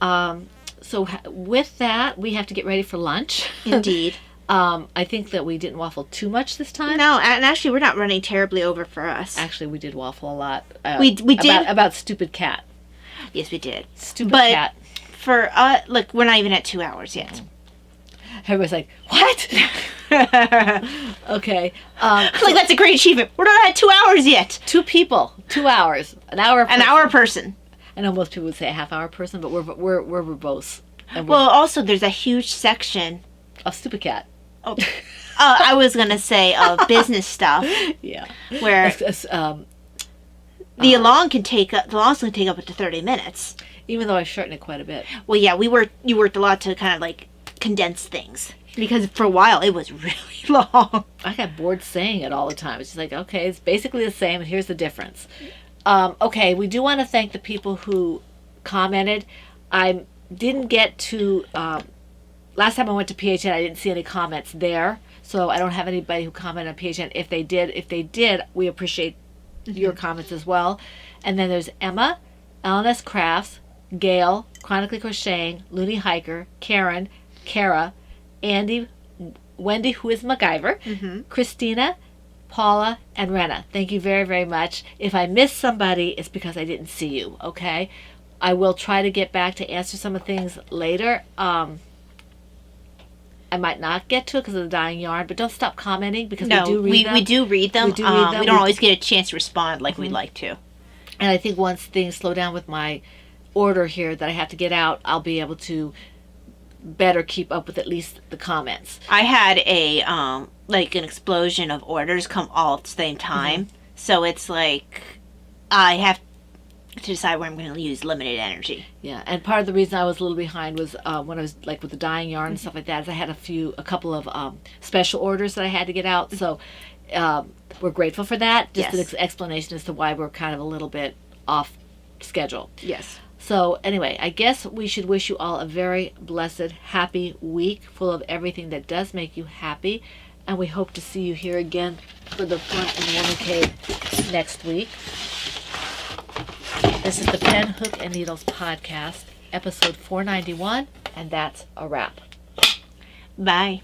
With that, we have to get ready for lunch. Indeed. I think that we didn't waffle too much this time. No, and actually, we're not running terribly over for us. Actually, we did waffle a lot. We did? About stupid cat. Yes, we did. Stupid But cat. for look, we're not even at 2 hours yet. Everybody's like, what? Okay. Like, that's a great achievement. We're not at 2 hours yet. 2 people, 2 hours, an hour. An hour person. I know most people would say a half-hour person, but we're verbose. And Well, also, there's a huge section. a stupid cat. Oh, I was gonna say business stuff Yeah. where the along can take up. The longs can take up to 30 minutes. Even though I shortened it quite a bit. Well, yeah, you worked a lot to kind of like condense things, because for a while it was really long. I got bored saying it all the time. It's just like, okay, it's basically the same, and here's the difference. Okay, we do want to thank the people who commented. I didn't get to... last time I went to PHN, I didn't see any comments there, so I don't have anybody who commented on PHN. If they did, we appreciate your comments as well. And then there's Emma, LNS Crafts, Gail, Chronically Crocheting, Looney Hiker, Karen, Kara, Andy, Wendy, who is MacGyver, Christina, Paula, and Rena. Thank you very, very much. If I missed somebody, it's because I didn't see you, okay? I will try to get back to answer some of the things later. I might not get to it because of the dying yarn, but don't stop commenting, because we do read them. We do read them. We do read them. We don't always get a chance to respond like we'd like to. And I think once things slow down with my order here that I have to get out, I'll be able to better keep up with at least the comments. I had a like an explosion of orders come all at the same time, so it's like I have to decide where I'm going to use limited energy. Yeah, and part of the reason I was a little behind was when I was like with the dyeing yarn and stuff like that, is I had a couple of special orders that I had to get out. So we're grateful for that. Just Yes. an explanation as to why we're kind of a little bit off schedule. Yes. So anyway, I guess we should wish you all a very blessed, happy week full of everything that does make you happy. And we hope to see you here again for the Fun in the Woman Cave next week. This is the Pen, Hook, and Needles podcast, episode 491, and that's a wrap. Bye.